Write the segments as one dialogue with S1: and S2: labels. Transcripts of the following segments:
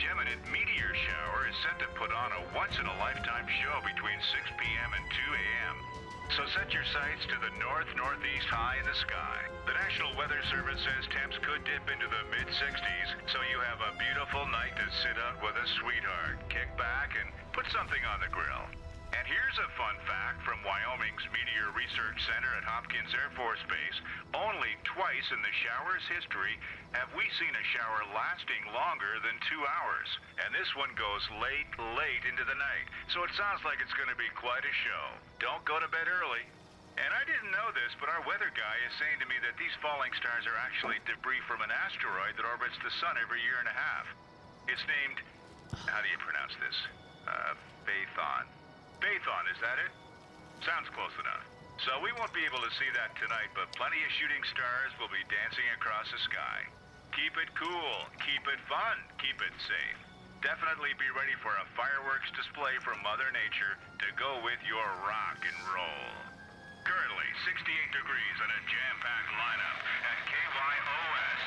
S1: Geminate meteor shower is set to put on a once-in-a-lifetime show between 6 p.m. and 2 a.m. So set your sights to the north-northeast high in the sky. The National Weather Service says temps could dip into the mid-60s, so you have a beautiful night to sit out with a sweetheart, kick back, and put something on the grill. And here's a fun fact from Wyoming's Meteor Research Center at Hopkins Air Force Base. Only twice in the shower's history have we seen a shower lasting longer than 2 hours. And this one goes late into the night. So it sounds like it's going to be quite a show. Don't go to bed early. And I didn't know this, but our weather guy is saying to me that these falling stars are actually debris from an asteroid that orbits the sun every year and a half. It's named, how do you pronounce this? Phaethon. Phaethon, is that it? Sounds close enough. So we won't be able to see that tonight, but plenty of shooting stars will be dancing across the sky. Keep it cool, keep it fun, keep it safe. Definitely be ready for a fireworks display from Mother Nature to go with your rock and roll. Currently, 68 degrees and a jam-packed lineup at KYOS.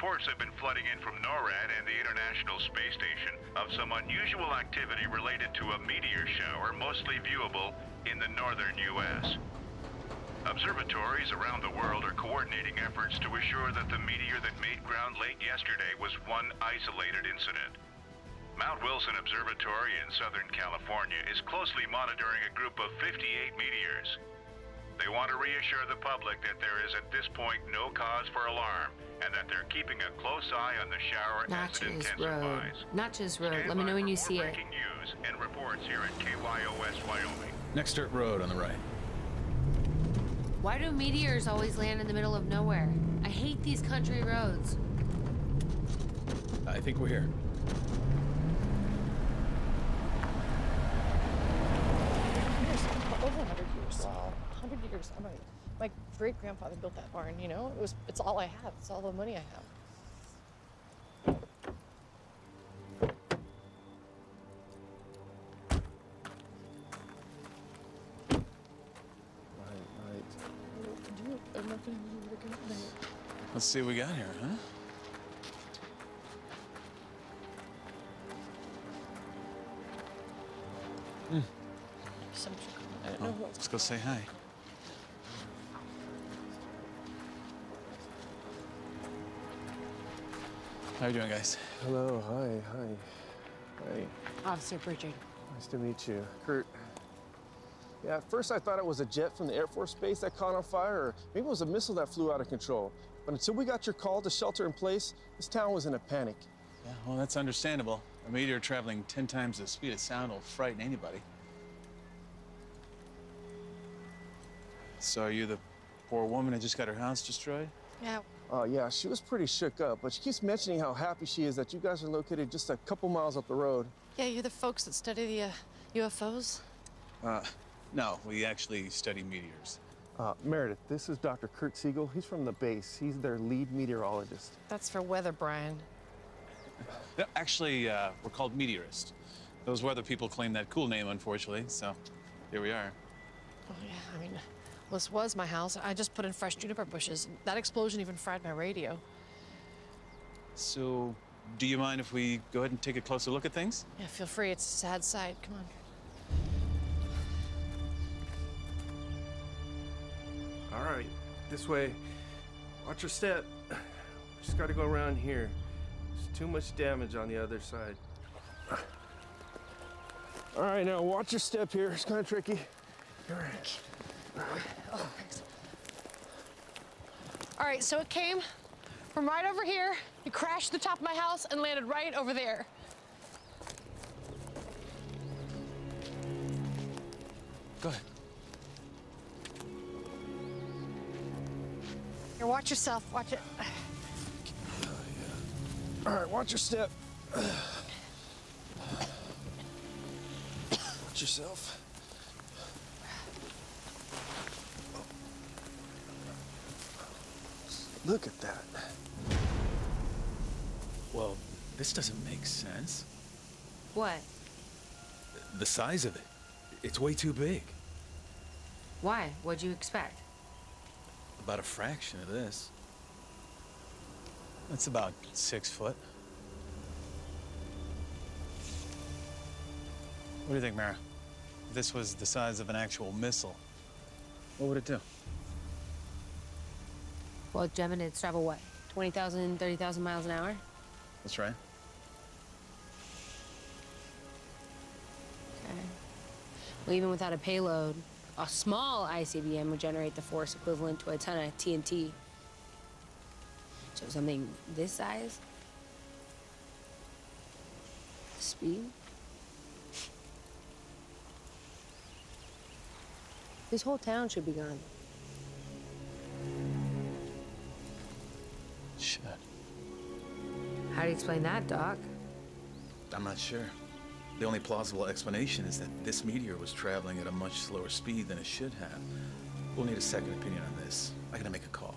S1: Reports have been flooding in from NORAD and the International Space Station of some unusual activity related to a meteor shower mostly viewable in the northern U.S. Observatories around the world are coordinating efforts to assure that the meteor that made ground late yesterday was one isolated incident. Mount Wilson Observatory in Southern California is closely monitoring a group of 58 meteors. They want to reassure the public that there is at this point no cause for alarm and that they're keeping a close eye on the shower as it intensifies.
S2: Natchez Road. Let me know when you see it.
S1: Breaking news and reports here at KYOS Wyoming.
S3: Next dirt road on the right.
S2: Why do meteors always land in the middle of nowhere? I hate these country roads.
S3: I think we're here.
S4: Over 100 years. Wow. 100 years. My great-grandfather built that barn, you know? It's all I have. It's all the money I have.
S5: Right.
S4: I'm not gonna be looking at night.
S3: Let's see what we got here, huh?
S4: I don't know what.
S3: Let's go say hi. How are you doing, guys?
S5: Hello, hi.
S2: Officer Bridget.
S5: Nice to meet you. Kurt. Yeah, at first I thought it was a jet from the Air Force Base that caught on fire, or maybe it was a missile that flew out of control. But until we got your call to shelter in place, this town was in a panic.
S3: Yeah, well, that's understandable. A meteor traveling 10 times the speed of sound will frighten anybody. So are you the poor woman that just got her house destroyed?
S4: Yeah.
S5: Yeah, she was pretty shook up, but she keeps mentioning how happy she is that you guys are located just a couple miles up the road.
S4: Yeah, you're the folks that study the UFOs?
S3: No, we actually study meteors.
S5: Meredith, this is Dr. Kurt Siegel. He's from the base. He's their lead meteorologist.
S4: That's for weather, Brian.
S3: No, actually, we're called meteorists. Those weather people claim that cool name, unfortunately, so here we are.
S4: Oh, yeah, I mean, this was my house. I just put in fresh juniper bushes. That explosion even fried my radio.
S3: So, do you mind if we go ahead and take a closer look at things?
S4: Yeah, feel free. It's a sad sight. Come on.
S5: All right, this way. Watch your step. Just got to go around here. There's too much damage on the other side. All right, now watch your step here. It's kind of tricky. All right.
S4: Oh, thanks. All right, so it came from right over here. It crashed the top of my house and landed right over there.
S3: go ahead.
S4: Here, watch yourself. Watch it.
S5: All right, watch your step. Watch yourself. Look at that.
S3: Well, this doesn't make sense.
S2: What?
S3: The size of it. It's way too big.
S2: Why? What'd you expect?
S3: About a fraction of this. That's about 6 foot. What do you think, Mara? If this was the size of an actual missile, what would it do?
S2: Well, Geminids travel what? 20,000, 30,000 miles an hour?
S3: That's right.
S2: Okay. Well, even without a payload, a small ICBM would generate the force equivalent to a ton of TNT. So something this size? Speed? This whole town should be gone.
S3: Shit.
S2: How do you explain that, Doc?
S3: I'm not sure. The only plausible explanation is that this meteor was traveling at a much slower speed than it should have. We'll need a second opinion on this. I gotta make a call.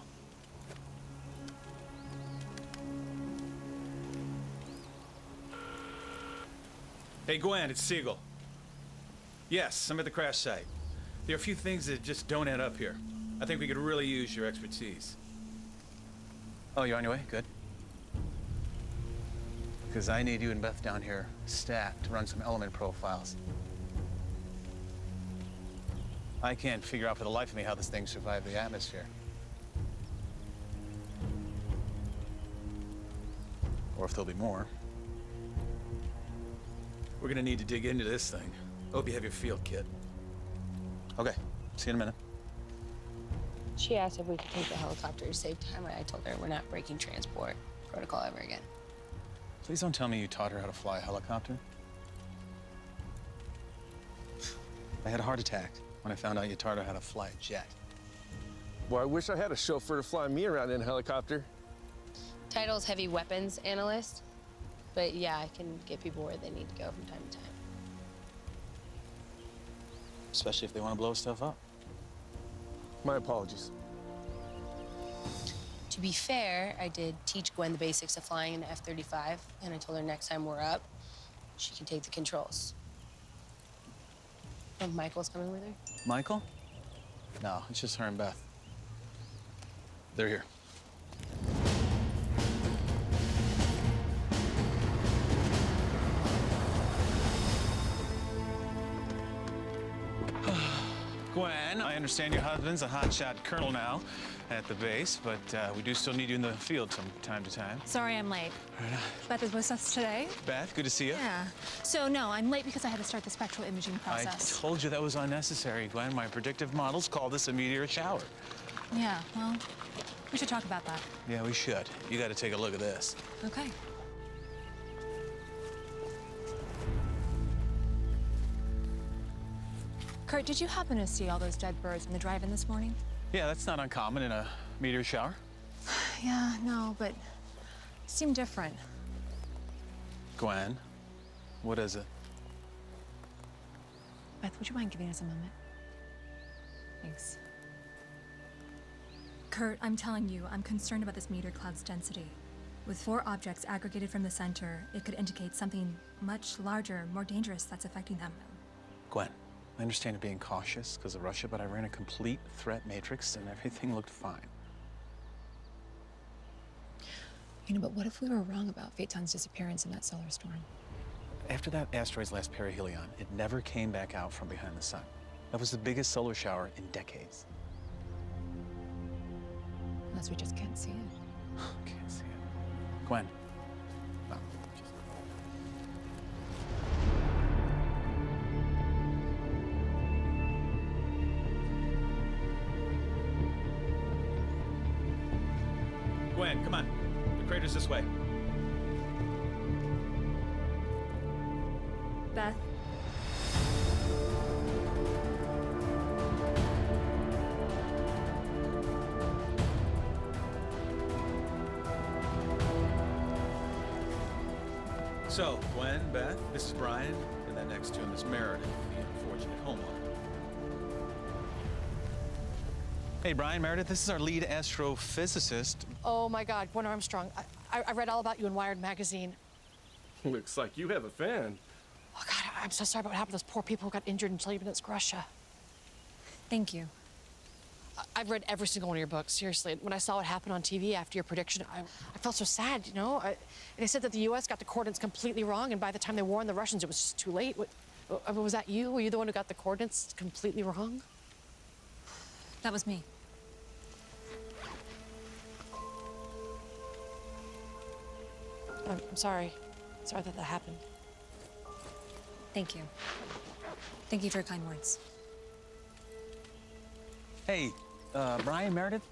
S3: Hey, Gwen, it's Siegel. Yes, I'm at the crash site. There are a few things that just don't add up here. I think we could really use your expertise. Oh, you're on your way? Good. Because I need you and Beth down here, stat, to run some element profiles. I can't figure out for the life of me how this thing survived the atmosphere. Or if there'll be more. We're gonna need to dig into this thing. Hope you have your field kit. Okay, see you in a minute.
S2: She asked if we could take the helicopter to save time, and I told her we're not breaking transport protocol ever again.
S3: Please don't tell me you taught her how to fly a helicopter. I had a heart attack when I found out you taught her how to fly a jet.
S5: Boy, I wish I had a chauffeur to fly me around in a helicopter.
S2: Title's heavy weapons analyst, but yeah, I can get people where they need to go from time to time.
S3: Especially if they want to blow stuff up.
S5: My apologies.
S2: To be fair, I did teach Gwen the basics of flying an F-35, and I told her next time we're up, she can take the controls. Oh, Michael's coming with her?
S3: Michael? No, it's just her and Beth. They're here. Gwen, I understand your husband's a hotshot colonel now at the base, but we do still need you in the field from time to time.
S6: Sorry I'm late. Beth is with us today.
S3: Beth, good to see you.
S6: Yeah. So, no, I'm late because I had to start the spectral imaging process.
S3: I told you that was unnecessary, Gwen. My predictive models call this a meteor shower.
S6: Yeah, well, we should talk about that.
S3: Yeah, we should. You got to take a look at this.
S6: Okay. Kurt, did you happen to see all those dead birds in the drive-in this morning?
S3: Yeah, that's not uncommon in a meteor shower.
S6: Yeah, no, but it seemed different.
S3: Gwen, what is it?
S6: Beth, would you mind giving us a moment? Thanks. Kurt, I'm telling you, I'm concerned about this meteor cloud's density. With 4 objects aggregated from the center, it could indicate something much larger, more dangerous that's affecting them.
S3: Gwen, I understand you're being cautious because of Russia, but I ran a complete threat matrix and everything looked fine.
S7: You know, but what if we were wrong about Phaeton's disappearance in that solar storm?
S3: After that asteroid's last perihelion, it never came back out from behind the sun. That was the biggest solar shower in decades.
S7: Unless we just can't see it.
S3: Can't see it. Gwen. No, just... Gwen, come on. The crater's this way.
S6: Beth?
S3: So, Gwen, Beth, this is Brian, and that next to him is Meredith, the unfortunate homeowner. Hey, Brian, Meredith, this is our lead astrophysicist.
S4: Oh my God, Gwen Armstrong. I read all about you in Wired magazine.
S5: Looks like you have a fan.
S4: Oh God, I'm so sorry about what happened to those poor people who got injured in Chelyabinsk, Russia.
S6: Thank you.
S4: I've read every single one of your books, seriously. When I saw what happened on TV after your prediction, I felt so sad, you know? And they said that the U.S. got the coordinates completely wrong, and by the time they warned the Russians, it was just too late. Was that you? Were you the one who got the coordinates completely wrong?
S6: That was me.
S4: I'm sorry. Sorry that happened.
S6: Thank you. Thank you for your kind words.
S3: Hey, Brian, Meredith,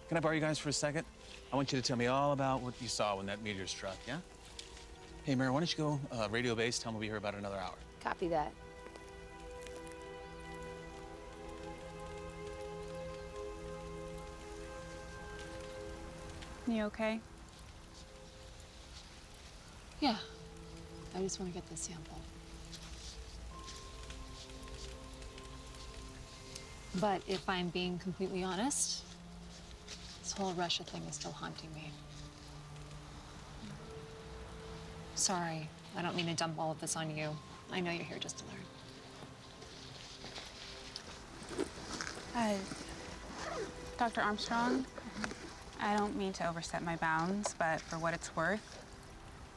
S3: can I borrow you guys for a second? I want you to tell me all about what you saw when that meteor struck, yeah? Hey, Mary, why don't you go radio base, tell me we'll be here about another hour.
S2: Copy that.
S8: You okay?
S7: Yeah. I just want to get the sample. But if I'm being completely honest, this whole Russia thing is still haunting me. Sorry, I don't mean to dump all of this on you. I know you're here just to learn.
S8: Dr. Armstrong, I don't mean to overstep my bounds, but for what it's worth,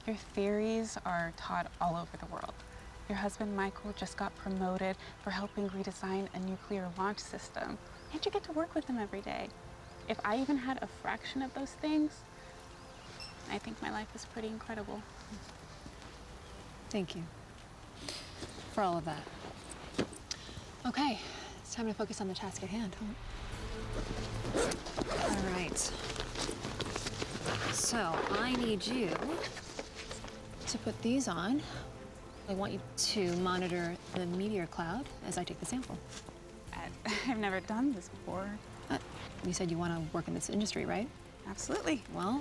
S8: your theories are taught all over the world. Your husband, Michael, just got promoted for helping redesign a nuclear launch system. And you get to work with him every day. If I even had a fraction of those things, I think my life is pretty incredible.
S7: Thank you for all of that. Okay, it's time to focus on the task at hand, huh? All right. So I need you to put these on. I want you to monitor the meteor cloud as I take the sample.
S8: I've never done this before.
S7: You said you want to work in this industry, right?
S8: Absolutely.
S7: Well,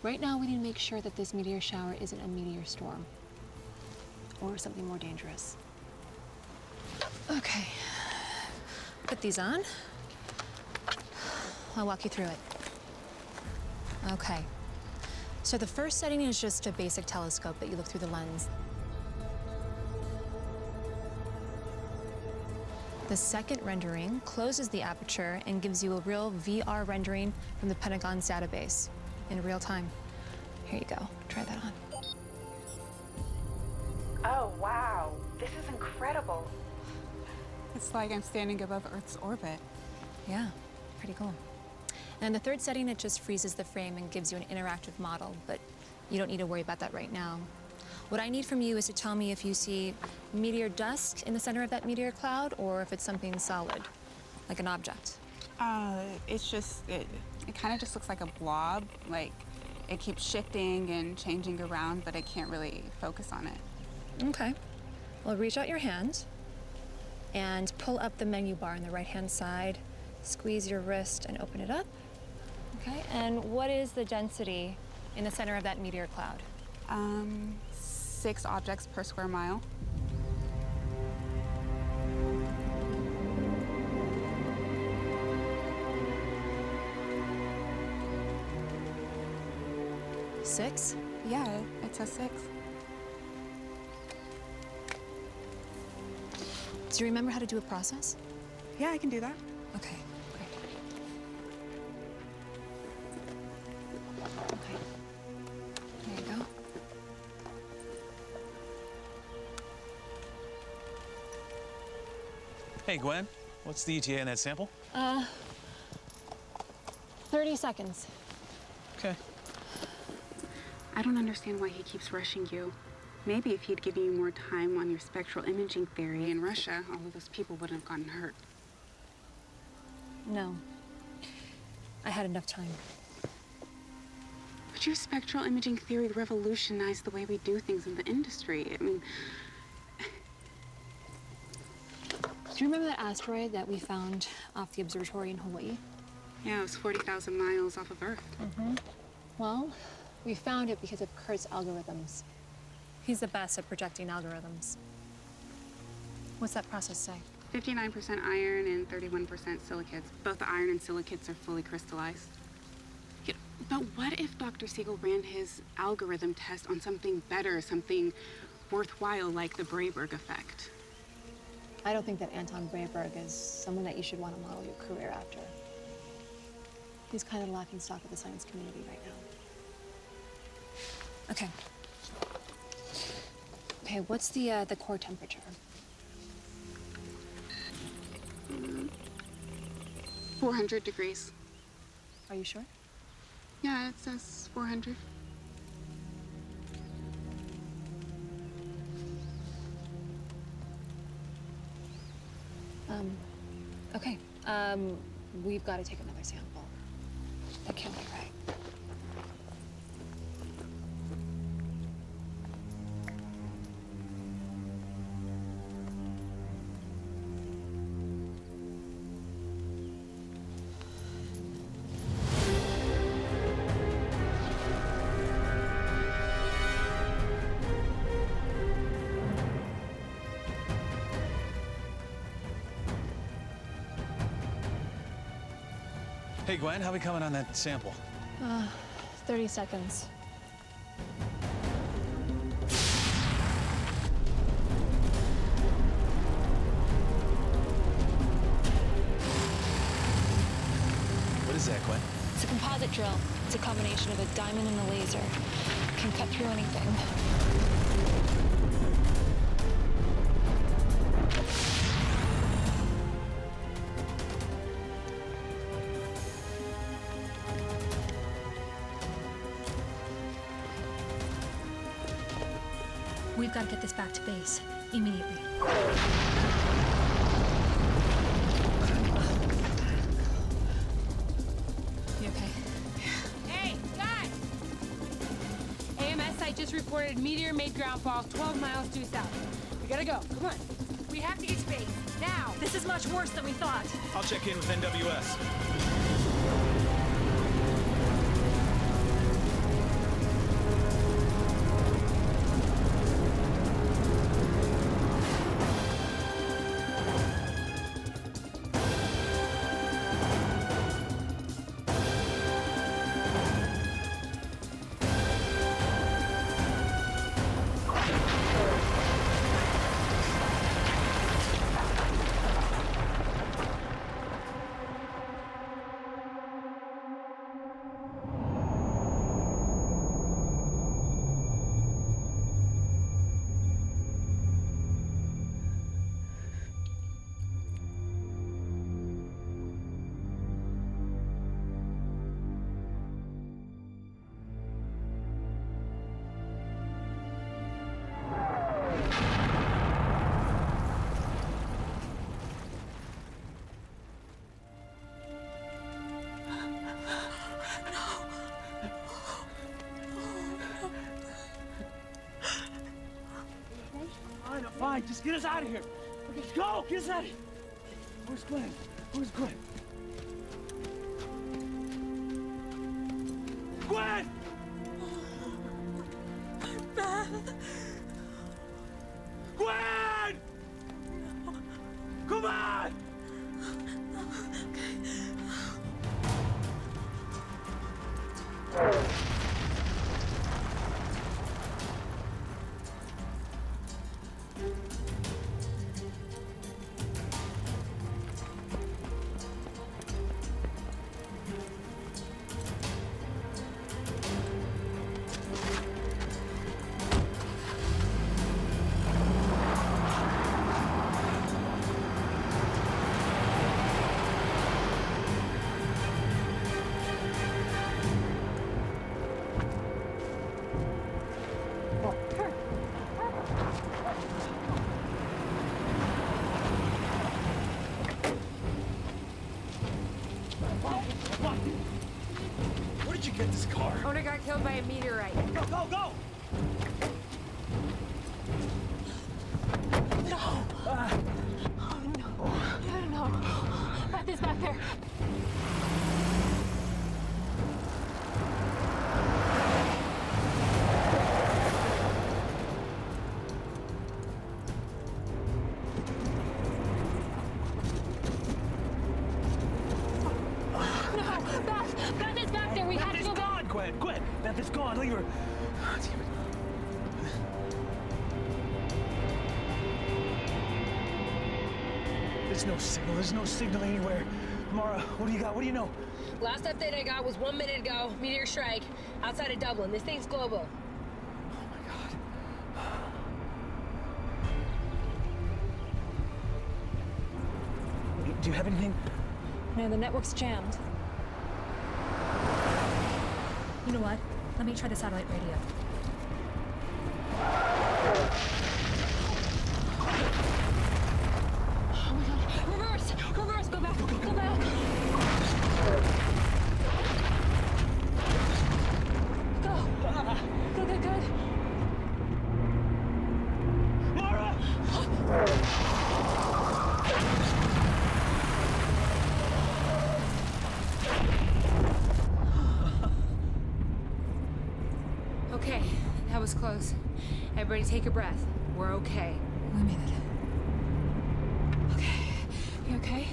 S7: right now we need to make sure that this meteor shower isn't a meteor storm or something more dangerous. Okay, put these on. I'll walk you through it. Okay, so the first setting is just a basic telescope that you look through the lens. The second rendering closes the aperture and gives you a real VR rendering from the Pentagon's database in real time. Here you go, try that on.
S8: Oh, wow. This is incredible. It's like I'm standing above Earth's orbit.
S7: Yeah, pretty cool. And the third setting, it just freezes the frame and gives you an interactive model, but you don't need to worry about that right now. What I need from you is to tell me if you see meteor dust in the center of that meteor cloud or if it's something solid, like an object.
S8: It's just, it kind of just looks like a blob. Like, it keeps shifting and changing around, but I can't really focus on it.
S7: Okay. Well, reach out your hand and pull up the menu bar on the right-hand side. Squeeze your wrist and open it up. Okay, and what is the density in the center of that meteor cloud?
S8: 6 objects per square mile.
S7: Six?
S8: Yeah, it says 6.
S7: Do you remember how to do a process?
S8: Yeah, I can do that.
S7: Okay, great. Okay. There you go.
S3: Hey, Gwen, what's the ETA in that sample?
S7: 30 seconds.
S3: Okay.
S8: I don't understand why he keeps rushing you. Maybe if he'd given you more time on your spectral imaging theory in Russia, all of those people wouldn't have gotten hurt.
S7: No. I had enough time.
S8: But your spectral imaging theory revolutionized the way we do things in the industry. I mean,
S7: Do you remember that asteroid that we found off the observatory in Hawaii?
S8: yeah, it was 40,000 miles off of Earth.
S7: Well, we found it because of Kurt's algorithms. He's the best at projecting algorithms. What's that process say?
S8: 59% iron and 31% silicates. Both the iron and silicates are fully crystallized. Yeah, but what if Dr. Siegel ran his algorithm test on something better, something worthwhile, like the Brayberg effect?
S7: I don't think that Anton Brayberg is someone that you should want to model your career after. He's kind of the laughingstock of the science community right now. Okay. Okay, what's the core temperature?
S8: 400 degrees.
S7: Are you sure?
S8: Yeah, it says 400.
S7: Okay. We've got to take another sample. That can't be right.
S3: Hey, Gwen, how we coming on that sample?
S7: 30 seconds.
S3: What is that, Gwen?
S7: It's a composite drill. It's a combination of a diamond and a laser. It can cut through anything.
S6: We've got to get this back to base immediately.
S7: You okay?
S2: Hey, guys! AMS site just reported meteor-made ground falls 12 miles due south. We gotta go. Come on. We have to get space. Now!
S6: This is much worse than we thought.
S3: I'll check in with NWS.
S9: Fine, just get us out of here. Okay, go, get us out of here. Where's Glenn? Where's Glenn? Gwen! Gwen! Come on! Where did you get this car?
S2: Owner got killed by a meteorite.
S9: Go, go, go!
S7: No. Beth is back there.
S9: Gwen, Beth is gone. Leave her. Damn it. There's no signal. There's no signal anywhere. Mara, what do you got? What do you know?
S2: Last update I got was 1 minute ago. Meteor strike outside of Dublin. This thing's global.
S9: Oh my God. Do you have anything?
S7: No, the network's jammed.
S6: You know what? Let me try the satellite radio.
S7: Oh my God. Reverse! Reverse! Go back! Go back! Go! Good, good, good.
S9: Mara!
S2: Okay, that was close. Everybody take a breath. We're okay.
S6: We made it.
S7: Okay. You okay?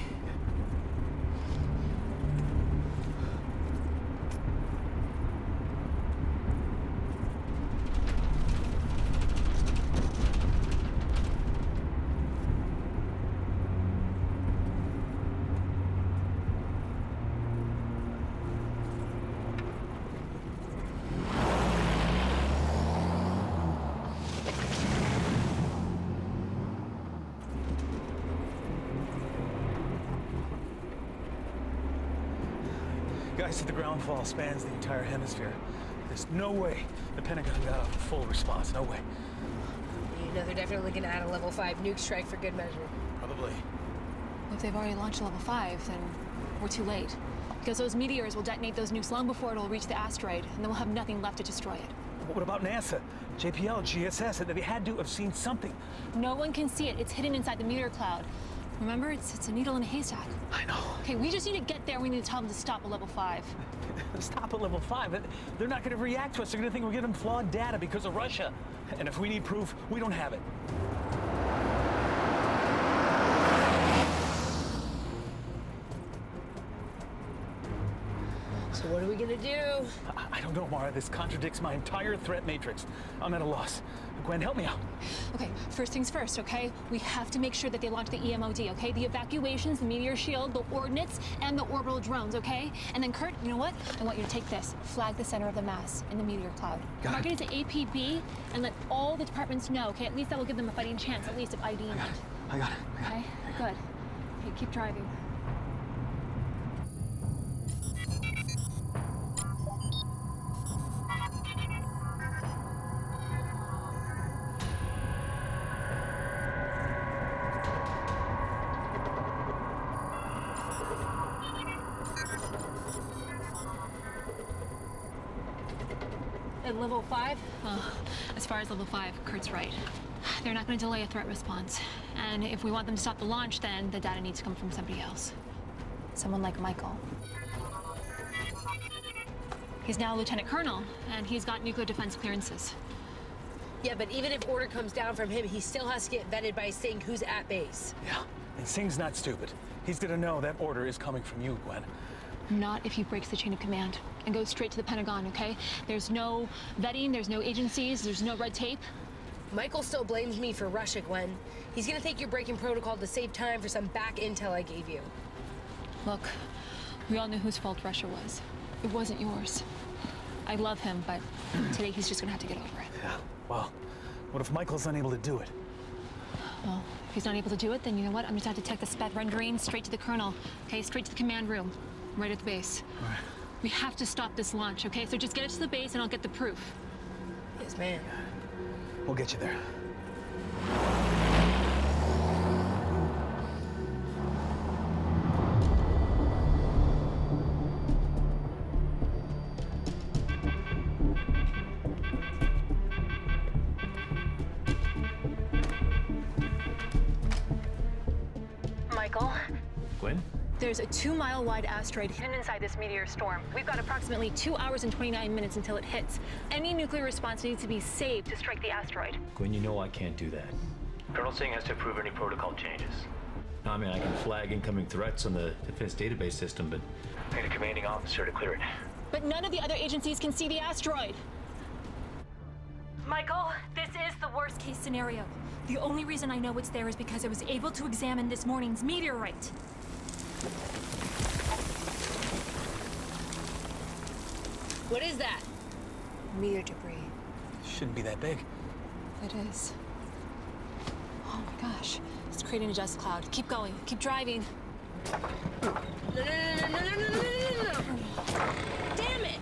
S9: Guys, the ground fall spans the entire hemisphere. There's no way the Pentagon got a full response. No way.
S2: You know they're definitely gonna add a level 5 nuke strike for good measure.
S9: Probably.
S7: If they've already launched level 5, then we're too late. Because those meteors will detonate those nukes long before it'll reach the asteroid, and then we'll have nothing left to destroy it.
S9: What about NASA? JPL, GSS, they had to have seen something.
S7: No one can see it. It's hidden inside the meteor cloud. Remember, it's a needle in a haystack.
S9: I know.
S7: Okay, we just need to get there. We need to tell them to stop at level 5.
S9: Stop at level 5. They're not going to react to us. They're going to think we're getting flawed data because of Russia. And if we need proof, we don't have it.
S2: So what are we gonna do?
S9: I don't know, Mara. This contradicts my entire threat matrix. I'm at a loss. Gwen, help me out.
S7: Okay, first things first, okay? We have to make sure that they launch the EMOD, okay? The evacuations, the meteor shield, the ordnance, and the orbital drones, okay? And then, Kurt, you know what? I want you to take this. Flag the center of the mass in the meteor cloud. Mark it as APB and let all the departments know, okay? At least that will give them a fighting chance, at least, of IDing it.
S9: I got it.
S7: Okay, good. Okay, keep driving. At level 5? As far as level 5, Kurt's right. They're not going to delay a threat response. And if we want them to stop the launch, then the data needs to come from somebody else. Someone like Michael. He's now a lieutenant colonel, and he's got nuclear defense clearances.
S2: Yeah, but even if order comes down from him, he still has to get vetted by Singh, who's at base.
S9: Yeah, and Singh's not stupid. He's going to know that order is coming from you, Gwen.
S7: Not if he breaks the chain of command and goes straight to the Pentagon, okay? There's no vetting, there's no agencies, there's no red tape.
S2: Michael still blames me for Russia, Gwen. He's gonna think you're breaking protocol to save time for some back intel I gave you.
S7: Look, we all knew whose fault Russia was. It wasn't yours. I love him, but today he's just gonna have to get over it.
S9: Yeah, well, what if Michael's unable to do it?
S7: Well, if he's not able to do it, then you know what? I'm just gonna have to take the spec rendering straight to the colonel, okay? Straight to the command room, right at the base.
S9: All right.
S7: We have to stop this launch, okay? So just get it to the base and I'll get the proof.
S2: Yes, ma'am.
S9: We'll get you there.
S7: Michael?
S10: Gwen?
S7: There's a 2-mile-wide asteroid hidden inside this meteor storm. We've got approximately 2 hours and 29 minutes until it hits. Any nuclear response needs to be saved to strike the asteroid.
S10: Gwen, you know I can't do that. Colonel Singh has to approve any protocol changes. I mean, I can flag incoming threats on the defense database system, but I need a commanding officer to clear it.
S7: but none of the other agencies can see the asteroid.
S6: Michael, this is the worst case scenario. The only reason I know it's there is because I was able to examine this morning's meteorite.
S2: What is that?
S7: Meteor debris.
S9: Shouldn't be that big.
S7: It is. Oh my gosh. It's creating a dust cloud. Keep going. Keep driving.
S2: No. Damn it!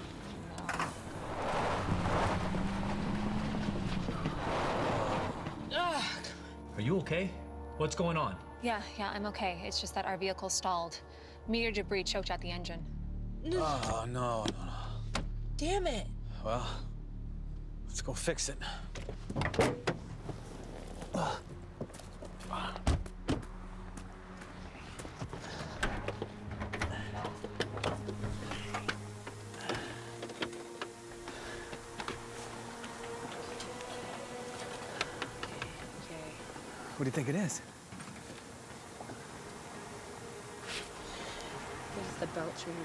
S10: Are you okay? What's going on?
S7: Yeah, I'm okay. It's just that our vehicle stalled. Meteor debris choked out the engine.
S9: Oh, no.
S2: Damn it!
S9: Well, let's go fix it. What do you think it is?
S2: This is the belt train.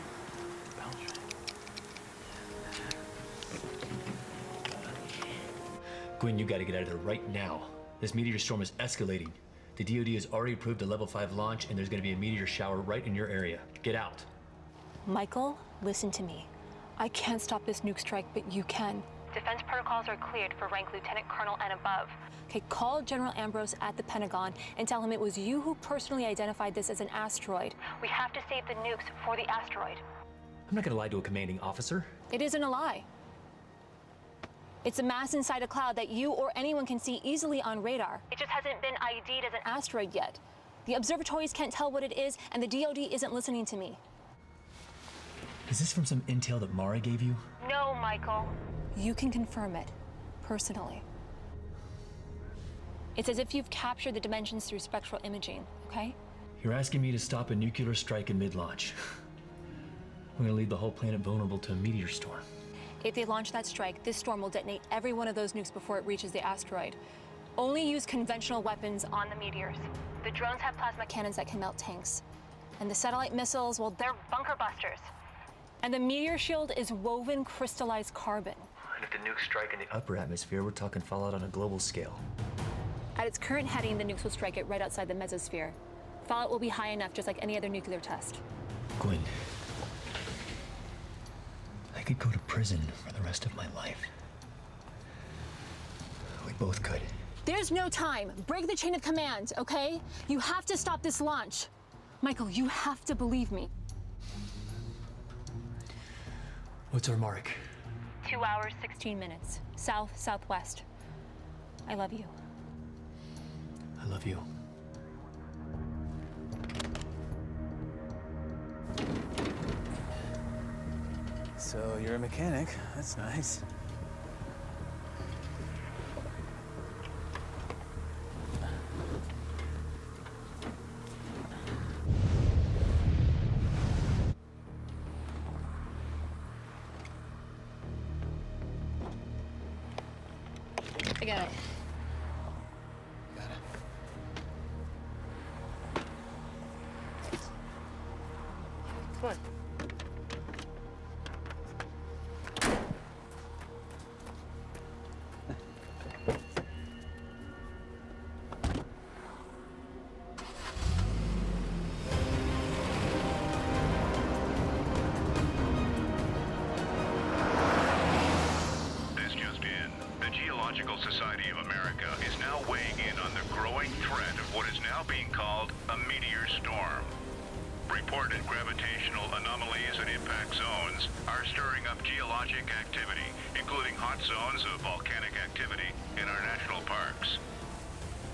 S10: Gwen, you gotta get out of there right now. This meteor storm is escalating. The DoD has already approved a level 5 launch, and there's gonna be a meteor shower right in your area. Get out.
S7: Michael, listen to me. I can't stop this nuke strike, but you can. Defense protocols are cleared for rank lieutenant colonel and above. Okay, call General Ambrose at the Pentagon and tell him it was you who personally identified this as an asteroid. We have to save the nukes for the asteroid.
S10: I'm not gonna lie to a commanding officer.
S7: It isn't a lie. It's a mass inside a cloud that you or anyone can see easily on radar. It just hasn't been ID'd as an asteroid yet. The observatories can't tell what it is, and the DoD isn't listening to me.
S10: Is this from some intel that Mara gave you?
S7: No, Michael. You can confirm it, personally. It's as if you've captured the dimensions through spectral imaging, okay?
S10: You're asking me to stop a nuclear strike in mid-launch. I'm gonna leave the whole planet vulnerable to a meteor storm.
S7: If they launch that strike, this storm will detonate every one of those nukes before it reaches the asteroid. Only use conventional weapons on the meteors. The drones have plasma cannons that can melt tanks. And the satellite missiles, well, they're bunker busters. And the meteor shield is woven crystallized carbon.
S10: And if the nukes strike in the upper atmosphere, we're talking fallout on a global scale.
S7: At its current heading, the nukes will strike it right outside the mesosphere. Fallout will be high enough, just like any other nuclear test.
S10: Gwen, I could go to prison for the rest of my life. We both could.
S7: There's no time. Break the chain of command, okay? You have to stop this launch. Michael, you have to believe me.
S10: What's our mark?
S7: 2 hours, 16 minutes. South-southwest. I love you.
S10: I love you.
S9: So you're a mechanic. That's nice.
S7: I got it.
S9: Got it.
S2: Come on.
S1: This just in. The Geological Society of America is now weighing in on the growing threat of what is now being called a meteor storm. Reported gravitational anomalies and impact zones are stirring up geologic activity, including hot zones of volcanic activity in our national parks.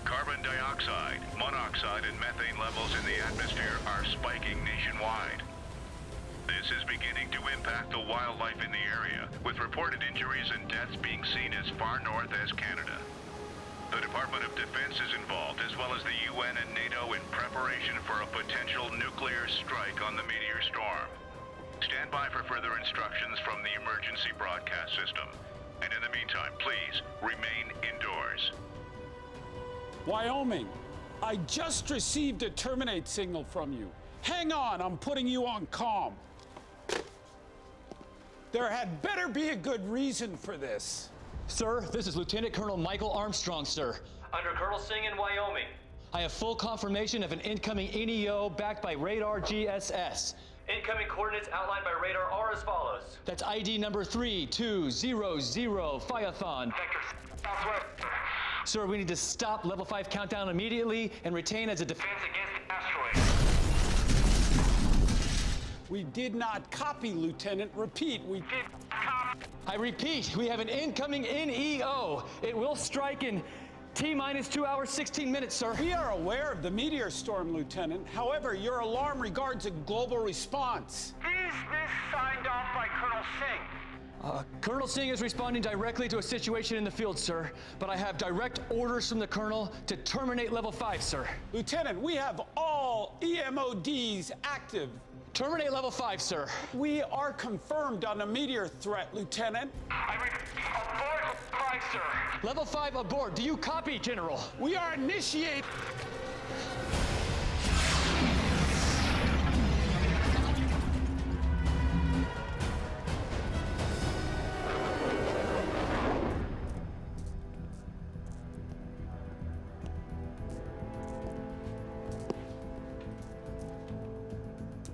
S1: Carbon dioxide, monoxide, and methane levels in the atmosphere are spiking nationwide. This is beginning to impact the wildlife in the area, with reported injuries and deaths being seen as far north as Canada. The Department of Defense is involved, as well as the UN and NATO, in preparation for a potential nuclear strike on the meteor storm. Stand by for further instructions from the emergency broadcast system. And in the meantime, please remain indoors.
S11: Wyoming, I just received a terminate signal from you. Hang on, I'm putting you on comm. There had better be a good reason for this.
S10: Sir, this is Lieutenant Colonel Michael Armstrong, sir. Under Colonel Singh in Wyoming. I have full confirmation of an incoming NEO backed by radar GSS. Incoming coordinates outlined by radar are as follows. That's ID number 3200 Phaethon. Vector southwest. Sir, we need to stop level 5 countdown immediately and retain as a defense against the asteroid.
S11: We did not copy, Lieutenant. Repeat, we did copy.
S10: I repeat, we have an incoming NEO. It will strike in T-minus 2 hours, 16 minutes, sir.
S11: We are aware of the meteor storm, Lieutenant. However, your alarm regards a global response.
S12: Is this signed off by Colonel Singh?
S10: Colonel Singh is responding directly to a situation in the field, sir, but I have direct orders from the Colonel to terminate level 5, sir.
S11: Lieutenant, we have all EMODs active.
S10: Terminate level 5, sir.
S11: We are confirmed on a meteor threat, Lieutenant.
S12: I repeat, abort level 5, sir.
S10: Level 5 aboard. Do you copy, General?
S11: We are initiating.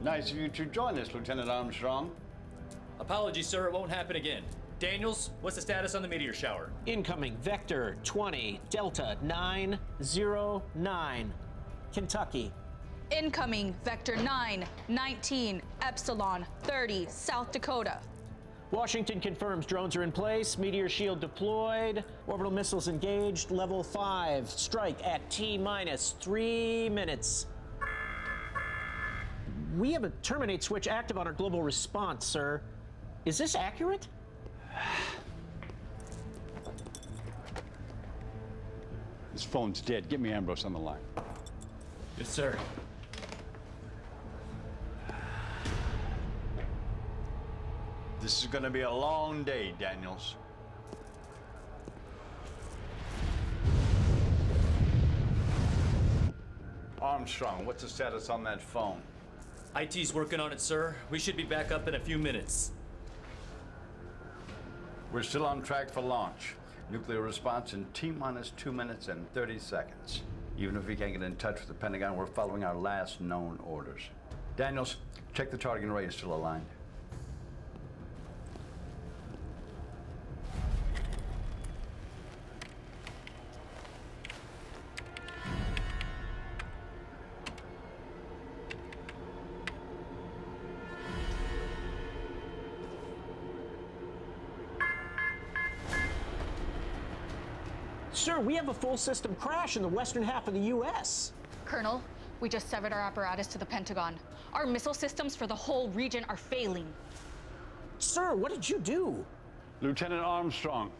S13: Nice of you to join us, Lieutenant Armstrong.
S10: Apologies, sir. It won't happen again. Daniels, what's the status on the meteor shower?
S14: Incoming Vector 20 Delta 909, Kentucky.
S15: Incoming Vector 919 Epsilon 30, South Dakota.
S14: Washington confirms drones are in place, meteor shield deployed, orbital missiles engaged, level 5, strike at T-minus 3 minutes. We have a terminate switch active on our global response, sir. Is this accurate?
S13: This phone's dead. Get me Ambrose on the line.
S10: Yes, sir.
S13: This is going to be a long day, Daniels. Armstrong, what's the status on that phone?
S10: IT's working on it, sir. We should be back up in a few minutes.
S13: We're still on track for launch. Nuclear response in T-minus 2 minutes and 30 seconds. Even if we can't get in touch with the Pentagon, we're following our last known orders. Daniels, check the target array is still aligned.
S14: Sir, we have a full system crash in the western half of the U.S.
S15: Colonel, we just severed our apparatus to the Pentagon. Our missile systems for the whole region are failing.
S14: Sir, what did you do?
S13: Lieutenant Armstrong,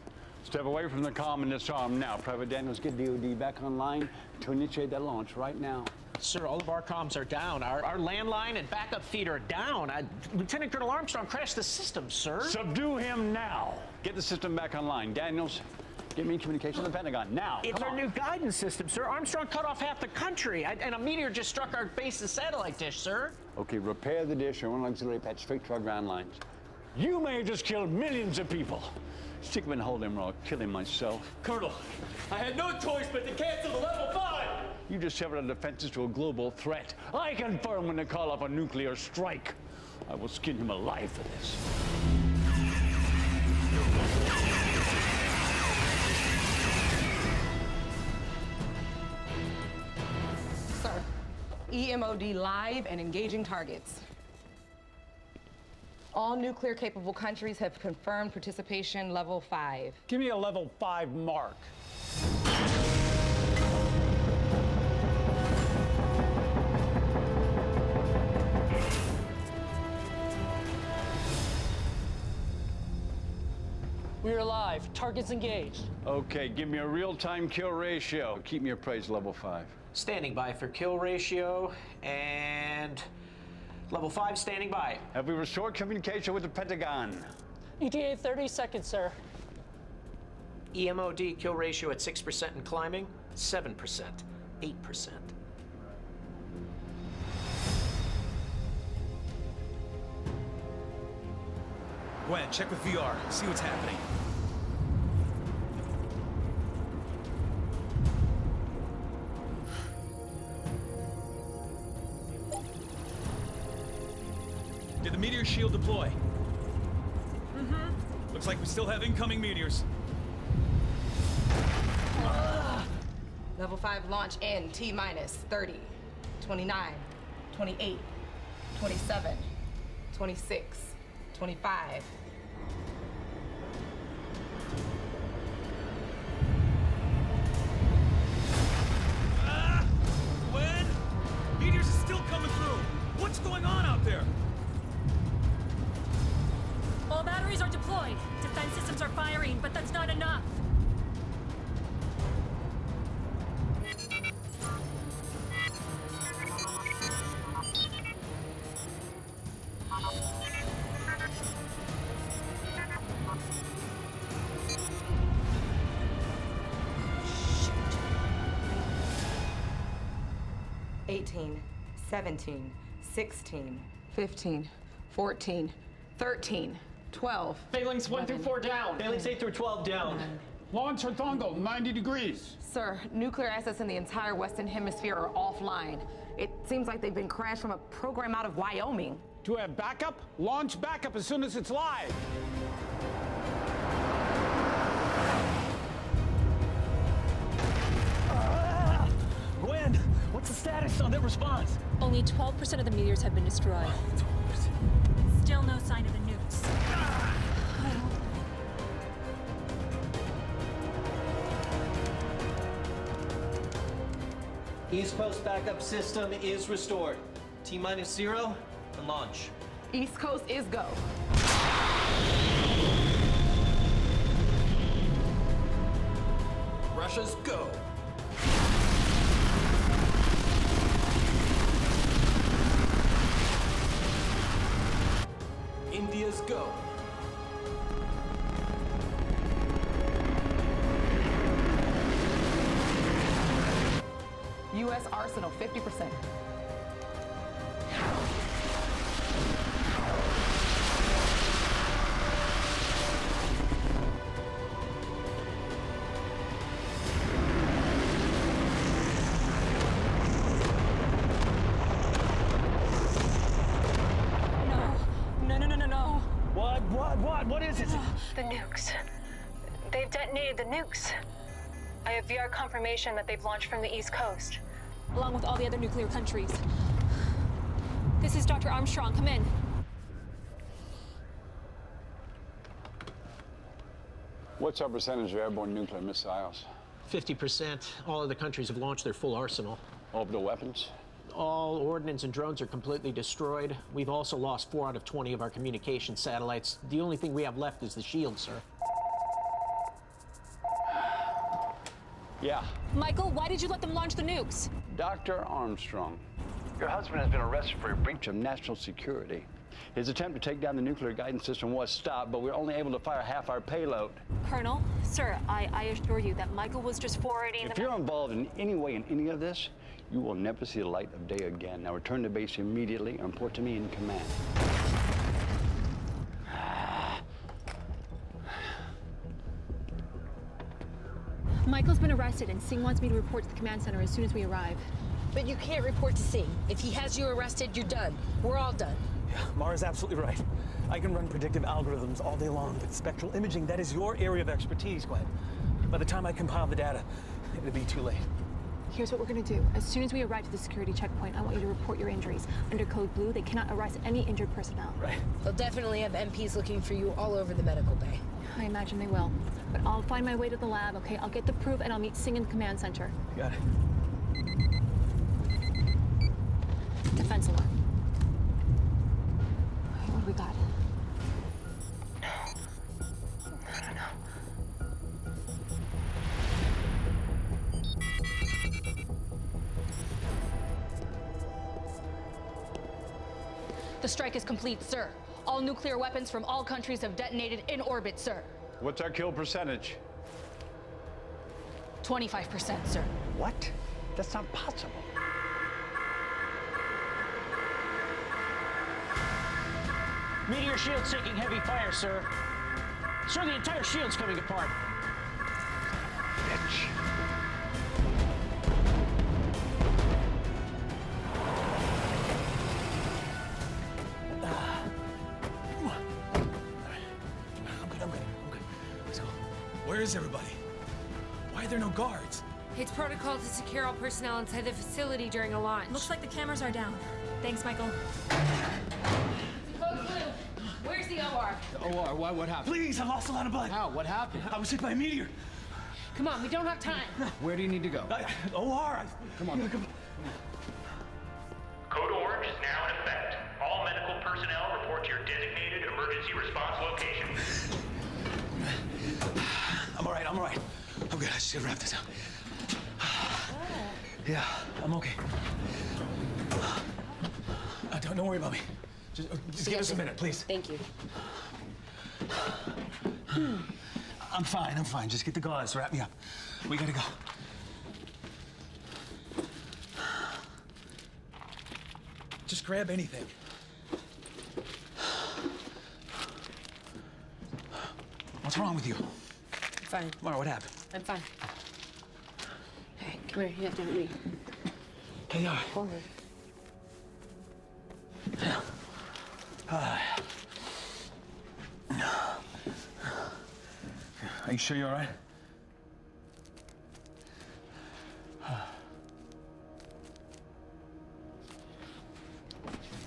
S13: step away from the comm and disarm now. Private Daniels, get DOD back online to initiate that launch right now.
S14: Sir, all of our comms are down. Our landline and backup feed are down. Lieutenant Colonel Armstrong crashed the system, sir.
S13: Subdue him now. Get the system back online. Daniels, get me in communication with the Pentagon now.
S14: It's our new guidance system, sir. Armstrong cut off half the country, and a meteor just struck our base's satellite dish, sir.
S13: Okay, repair the dish and run an auxiliary patch straight to our ground lines. You may have just killed millions of people. Stick him and hold him or I'll kill him myself.
S10: Colonel, I had no choice but to cancel the level 5!
S13: You just severed our defenses to a global threat. I confirm when they call off a nuclear strike. I will skin him alive for this.
S16: Sir, EMOD live and engaging targets. All nuclear-capable countries have confirmed participation level 5.
S11: Give me a level 5 mark.
S14: We are live. Targets engaged.
S13: Okay, give me a real-time kill ratio. Keep me appraised level 5.
S14: Standing by for kill ratio, and level 5 standing by.
S13: Have we restored communication with the Pentagon?
S14: ETA 30 seconds, sir. EMOD kill ratio at 6% and climbing, 7%, 8%.
S3: Gwen, check with VR. See what's happening. Did the meteor shield deploy? Mm-hmm. Looks like we still have incoming meteors.
S16: Level 5 launch in T-minus 30, 29, 28, 27, 26, 25.
S3: Gwen? Meteors are still coming through. What's going on out there?
S17: All batteries are deployed. Defense systems are firing, but that's not enough.
S16: Shoot. 18, 17, 16, 15, 14, 13, 12.
S14: Phalanx 1 through 4 down. Phalanx 8 through 12 down.
S11: Launch orthogonal, 90 degrees.
S16: Sir, nuclear assets in the entire Western Hemisphere are offline. It seems like they've been crashed from a program out of Wyoming.
S11: To have backup, launch backup as soon as it's live.
S9: Gwen, what's the status on that response?
S7: Only 12% of the meteors have been destroyed.
S17: Still no sign of the nukes.
S14: East Coast backup system is restored. T-minus 0 and launch.
S16: East Coast is go.
S14: Russia's go. India's go.
S16: U.S. arsenal, 50%.
S17: No.
S9: What is it?
S17: The nukes. They've detonated the nukes. I have VR confirmation that they've launched from the East Coast,
S7: Along with all the other nuclear countries. This is Dr. Armstrong. Come in.
S13: What's our percentage of airborne nuclear missiles?
S14: 50%. All other countries have launched their full arsenal.
S13: Orbital weapons?
S14: All ordnance and drones are completely destroyed. We've also lost 4 out of 20 of our communication satellites. The only thing we have left is the shield, sir.
S13: Yeah.
S7: Michael, why did you let them launch the nukes?
S13: Dr. Armstrong, your husband has been arrested for a breach of national security. His attempt to take down the nuclear guidance system was stopped, but we were only able to fire half our payload.
S7: Colonel, sir, I assure you that Michael was just forwarding
S13: If you're involved in any way in any of this, you will never see the light of day again. Now return to base immediately and report to me in command.
S7: Michael's been arrested, and Singh wants me to report to the command center as soon as we arrive.
S2: But you can't report to Singh. If he has you arrested, you're done. We're all done.
S9: Yeah, Mara's absolutely right. I can run predictive algorithms all day long, but spectral imaging, that is your area of expertise, Gwen. By the time I compile the data, it'll be too late.
S7: Here's what we're gonna do. As soon as we arrive to the security checkpoint, I want you to report your injuries. Under Code Blue, they cannot arrest any injured personnel.
S9: Right.
S2: They'll definitely have MPs looking for you all over the medical bay.
S7: I imagine they will. But I'll find my way to the lab, okay? I'll get the proof and I'll meet Singh in the command center.
S9: Got it.
S7: Defense alarm. All right, what do we got?
S15: The strike is complete, sir. All nuclear weapons from all countries have detonated in orbit, sir.
S13: What's our kill percentage?
S15: 25%, sir.
S13: What? That's not possible.
S14: Meteor shield's taking heavy fire, sir. Sir, the entire shield's coming apart.
S13: Bitch.
S3: Where is everybody? Why are there no guards?
S2: It's protocol to secure all personnel inside the facility during a launch.
S6: Looks like the cameras are down. Thanks, Michael.
S2: Code blue. Where's the OR?
S18: The OR? Why? What happened?
S3: Please, I lost a lot of blood.
S18: How? What happened?
S3: I was hit by a meteor.
S2: Come on, we don't have time.
S18: Where do you need to go?
S3: OR.
S18: Come on.
S1: Code Orange is now in effect. All medical personnel report to your designated emergency response location.
S3: I'm all right. I'm good. I just gotta wrap this up. Yeah, I'm okay. Don't worry about me. Just give us a minute, please.
S2: Thank you.
S3: I'm fine. Just get the gauze. Wrap me up. We gotta go. Just grab anything. What's wrong with you?
S2: I'm fine.
S3: Mara, what happened?
S2: I'm fine. Hey, come here. You have to help me.
S3: Okay, all right.
S2: Hold on.
S3: Are you sure you're all right?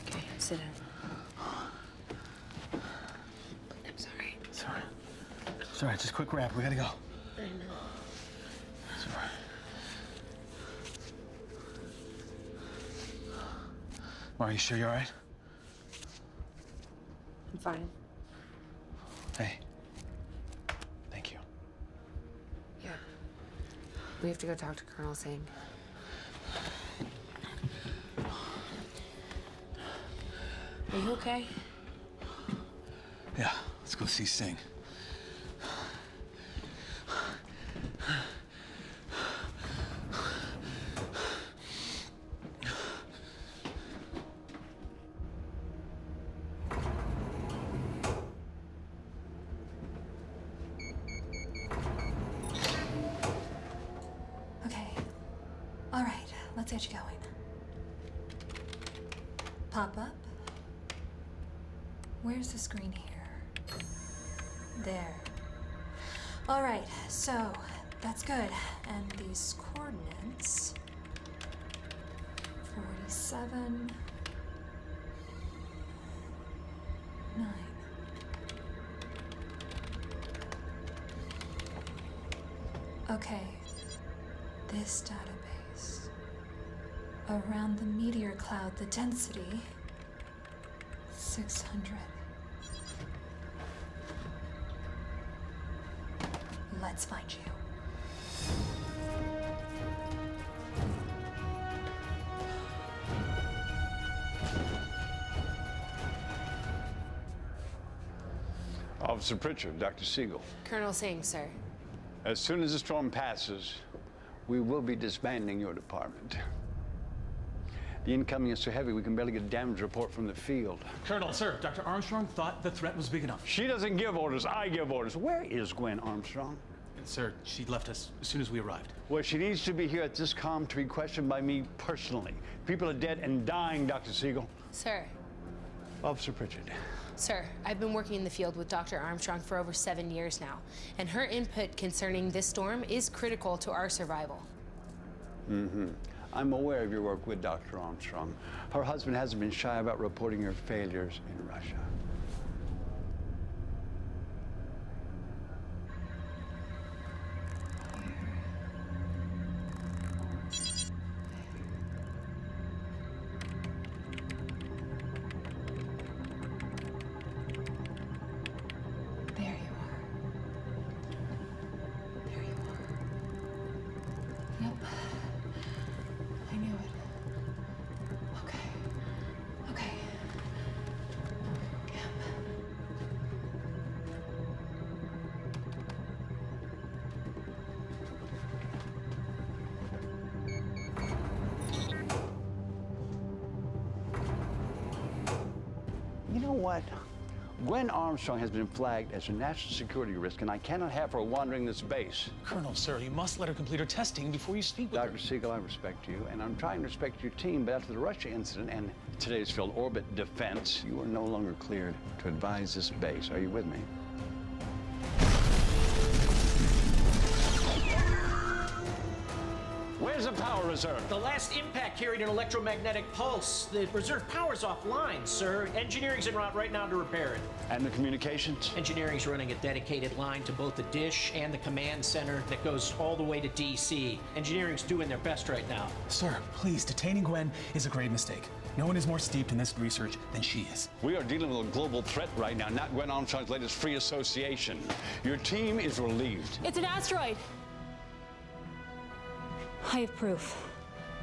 S2: Okay, sit down. I'm sorry.
S3: It's all right. It's all right. Just quick wrap. We gotta go.
S2: I know.
S3: It's all right. Are you sure you're all right?
S2: I'm fine.
S3: Hey. Thank you.
S2: Yeah. We have to go talk to Colonel Singh. Are you okay?
S3: Yeah, let's go see Singh.
S6: Okay. All right, let's get you going. Pop up. Where's the screen here? There. All right, so that's good. And these coordinates, 47, 9. Okay, this database. Around the meteor cloud, the density, 600. Let's find you.
S13: Officer Pritchard, Dr. Siegel.
S2: Colonel Singh, sir.
S13: As soon as the storm passes, we will be disbanding your department. The incoming is so heavy we can barely get a damage report from the field.
S9: Colonel, sir, Dr. Armstrong thought the threat was big enough.
S13: She doesn't give orders, I give orders. Where is Gwen Armstrong?
S9: Sir, she left us as soon as we arrived.
S13: Well, she needs to be here at this comm to be questioned by me personally. People are dead and dying, Dr. Siegel.
S2: Sir.
S13: Officer Pritchard.
S2: Sir, I've been working in the field with Dr. Armstrong for over 7 years now, and her input concerning this storm is critical to our survival.
S13: Mm-hmm. I'm aware of your work with Dr. Armstrong. Her husband hasn't been shy about reporting your failures in Russia. You know what? Gwen Armstrong has been flagged as a national security risk, and I cannot have her wandering this base.
S9: Colonel, sir, you must let her complete her testing before you speak with her.
S13: Dr. Siegel, I respect you, and I'm trying to respect your team, but after the Russia incident and today's failed orbit defense, you are no longer cleared to advise this base. Are you with me? Where's the power reserve?
S14: The last impact carried an electromagnetic pulse. The reserve power's offline, sir. Engineering's en route right now to repair it.
S13: And the communications?
S14: Engineering's running a dedicated line to both the dish and the command center that goes all the way to DC. Engineering's doing their best right now.
S9: Sir, please, detaining Gwen is a grave mistake. No one is more steeped in this research than she is.
S13: We are dealing with a global threat right now, not Gwen Armstrong's latest free association. Your team is relieved.
S7: It's an asteroid. I have proof.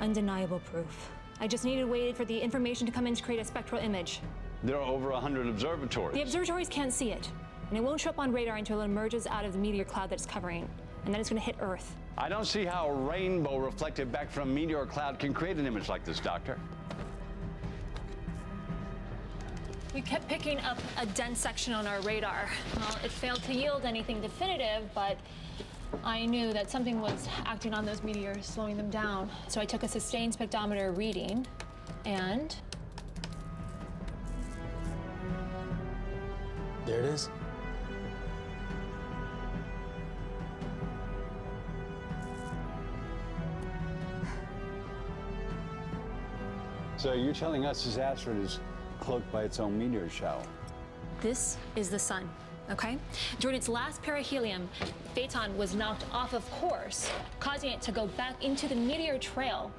S7: Undeniable proof. I just needed to wait for the information to come in to create a spectral image.
S13: There are over 100 observatories.
S7: The observatories can't see it, and it won't show up on radar until it emerges out of the meteor cloud that it's covering, and then it's going to hit Earth.
S13: I don't see how a rainbow reflected back from a meteor cloud can create an image like this, Doctor.
S7: We kept picking up a dense section on our radar. Well, it failed to yield anything definitive, but I knew that something was acting on those meteors, slowing them down. So I took a sustained spectrometer reading, and
S9: there it is.
S13: So you're telling us this asteroid is cloaked by its own meteor shower?
S7: this is the sun, okay? During its last perihelion, Phaeton was knocked off of course, causing it to go back into the meteor trail.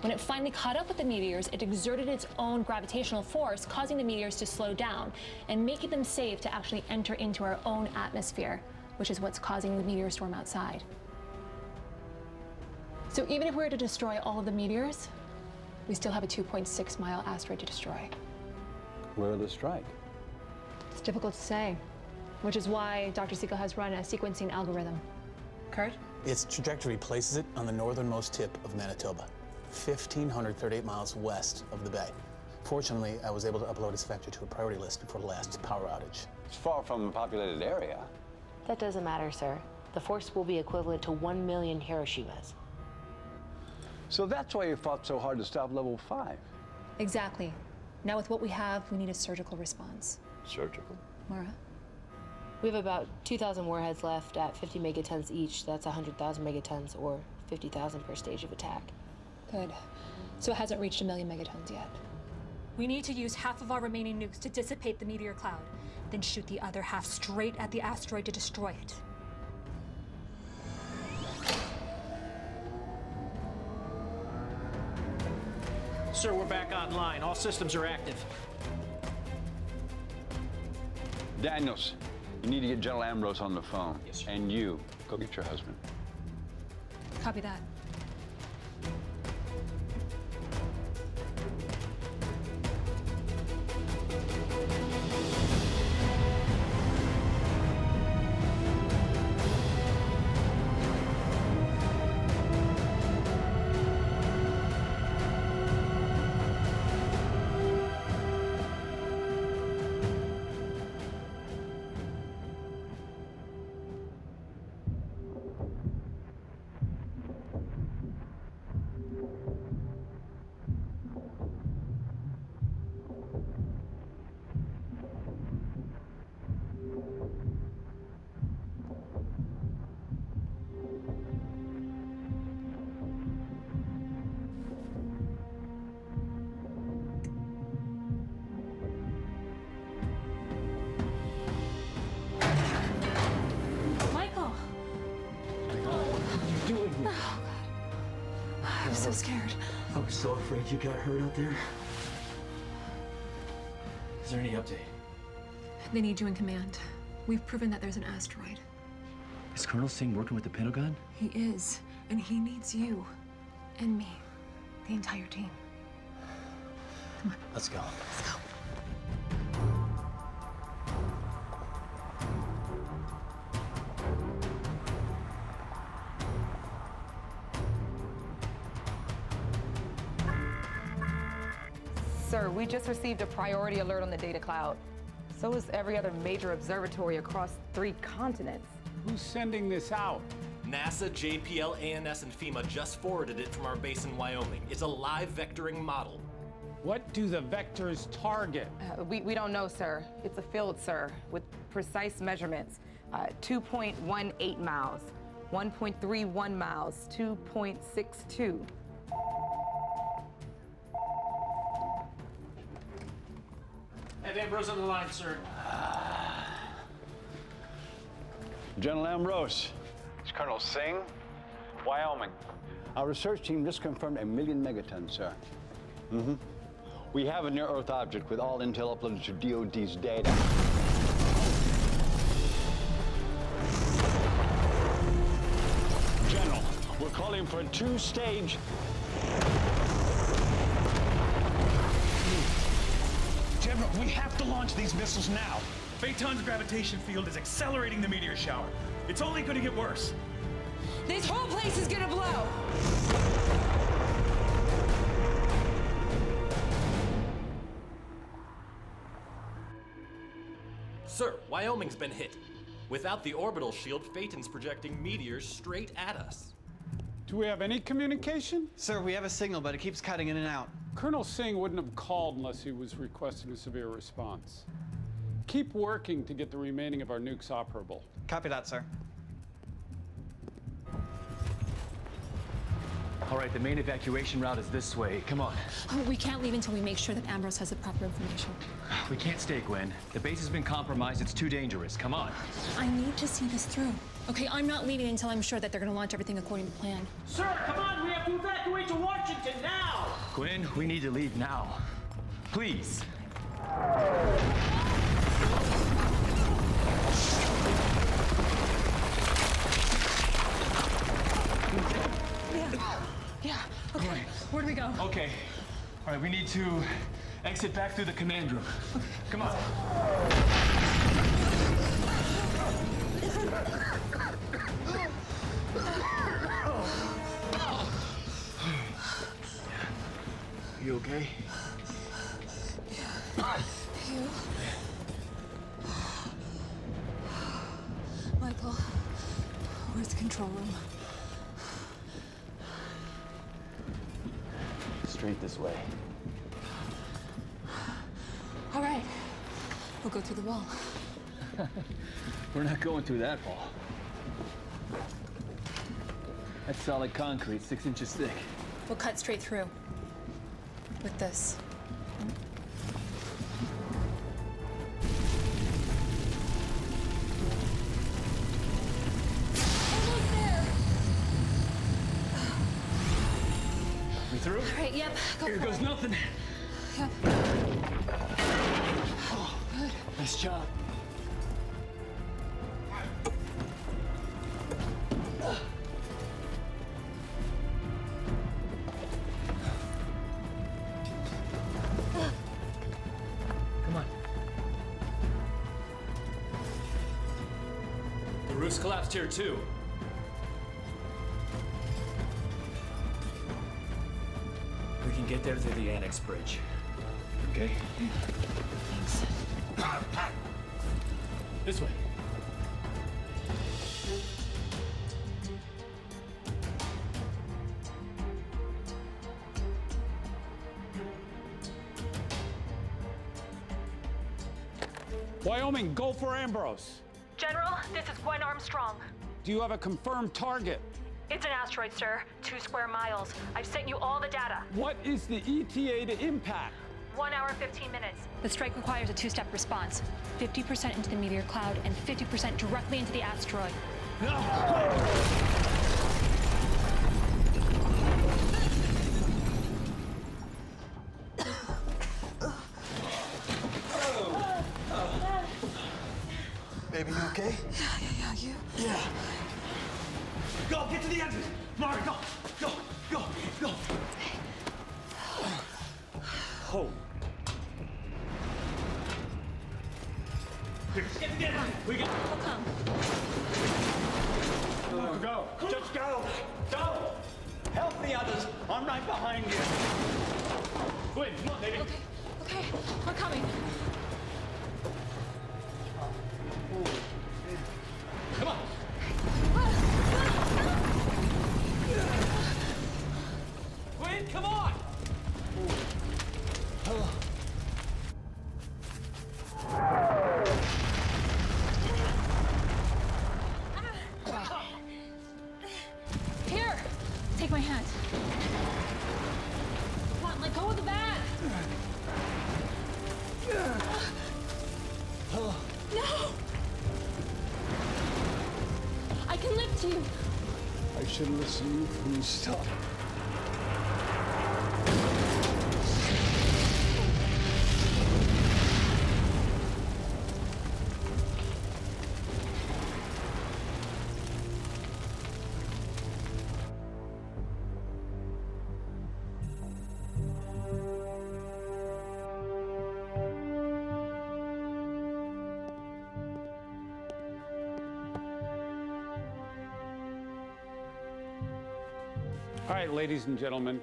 S7: When it finally caught up with the meteors, it exerted its own gravitational force, causing the meteors to slow down and making them safe to actually enter into our own atmosphere, which is what's causing the meteor storm outside. So even if we were to destroy all of the meteors, we still have a 2.6-mile asteroid to destroy.
S13: Where will it strike?
S7: It's difficult to say, which is why Dr. Siegel has run a sequencing algorithm. Kurt?
S9: Its trajectory places it on the northernmost tip of Manitoba, 1,538 miles west of the bay. Fortunately, I was able to upload its vector to a priority list before the last power outage.
S13: It's far from a populated area.
S19: That doesn't matter, sir. The force will be equivalent to 1 million Hiroshimas.
S13: So that's why you fought so hard to stop level 5.
S7: Exactly. Now with what we have, we need a surgical response.
S13: Surgical?
S7: Mara?
S19: We have about 2,000 warheads left at 50 megatons each. That's 100,000 megatons, or 50,000 per stage of attack.
S7: Good. So it hasn't reached 1 million megatons yet.
S6: We need to use half of our remaining nukes to dissipate the meteor cloud, then shoot the other half straight at the asteroid to destroy it.
S14: Sir, we're back online. All systems are active.
S13: Daniels, you need to get General Ambrose on the phone.
S14: Yes, sir.
S13: And you, go get your husband.
S6: Copy that. I'm so scared.
S18: I was so afraid you got hurt out there. Is there any update?
S6: They need you in command. We've proven that there's an asteroid.
S18: Is Colonel Singh working with the Pentagon?
S6: He is, and he needs you and me, the entire team. Come on.
S18: Let's go.
S6: Let's go.
S16: Sir, we just received a priority alert on the data cloud. So is every other major observatory across 3 continents.
S11: Who's sending this out?
S20: NASA, JPL, ANS, and FEMA just forwarded it from our base in Wyoming. It's a live vectoring model.
S11: What do the vectors target?
S16: We don't know, sir. It's a field, sir, with precise measurements. 2.18 miles, 1.31 miles, 2.62.
S14: Have Ambrose on the line, sir.
S13: General Ambrose.
S12: It's Colonel Singh, Wyoming.
S13: Our research team just confirmed 1 million megatons, sir. We have a near-Earth object with all intel uploaded to DoD's data.
S11: General, we're calling for a 2-stage...
S3: General, we have to launch these missiles now. Phaeton's gravitation field is accelerating the meteor shower. It's only going to get worse.
S2: This whole place is gonna blow!
S20: Sir, Wyoming's been hit. Without the orbital shield, Phaeton's projecting meteors straight at us.
S11: Do we have any communication?
S21: Sir, we have a signal, but it keeps cutting in and out.
S11: Colonel Singh wouldn't have called unless he was requesting a severe response. Keep working to get the remaining of our nukes operable.
S21: Copy that, sir.
S18: All right, the main evacuation route is this way. Come on.
S7: Oh, we can't leave until we make sure that Ambrose has the proper information.
S18: We can't stay, Gwen. The base has been compromised. It's too dangerous. Come on.
S7: I need to see this through. Okay, I'm not leaving until I'm sure that they're going to launch everything according to plan.
S14: Sir, come on, we have to evacuate to Washington now!
S18: Gwen, we need to leave now. Please.
S7: Yeah, okay.
S18: Right.
S7: Where do we go?
S18: Okay. All right, we need to exit back through the command room. Come on. You okay?
S6: You? Michael, where's the control room?
S18: Straight this way.
S6: All right, we'll go through the wall.
S18: We're not going through that wall. That's solid concrete, 6 inches thick.
S7: We'll cut straight through. With this.
S6: Almost there!
S18: We through?
S7: All right, yep.
S18: Here goes nothing.
S6: Yep.
S18: Oh, good. Nice job. Come on.
S20: The roof's collapsed here too.
S18: We can get there through the annex bridge. Okay?
S7: Thanks.
S18: This way.
S11: Wyoming, go for Ambrose.
S17: General, this is Gwen Armstrong.
S11: Do you have a confirmed target?
S17: It's an asteroid, sir. 2 square miles. I've sent you all the data.
S11: What is the ETA to impact?
S17: 1 hour, 15 minutes.
S7: The strike requires a 2-step response. 50% into the meteor cloud and 50% directly into the asteroid.
S21: Baby, you okay?
S6: Yeah, you?
S21: Yeah.
S14: Go, get to the exit! Mari, go! Go! Go! Go! Oh. Here, get to the exit! We got...
S7: I'll come.
S11: Go.
S12: Just go. Go. Help the others. I'm right behind you.
S14: Gwen, come on, baby.
S7: Okay.
S4: Okay, we're coming.
S20: Come on. Gwen, come on!
S4: Here, take my hand. Come on, let go of the bag. No! I can lift you.
S11: I should listen to you from the start. All right, ladies and gentlemen.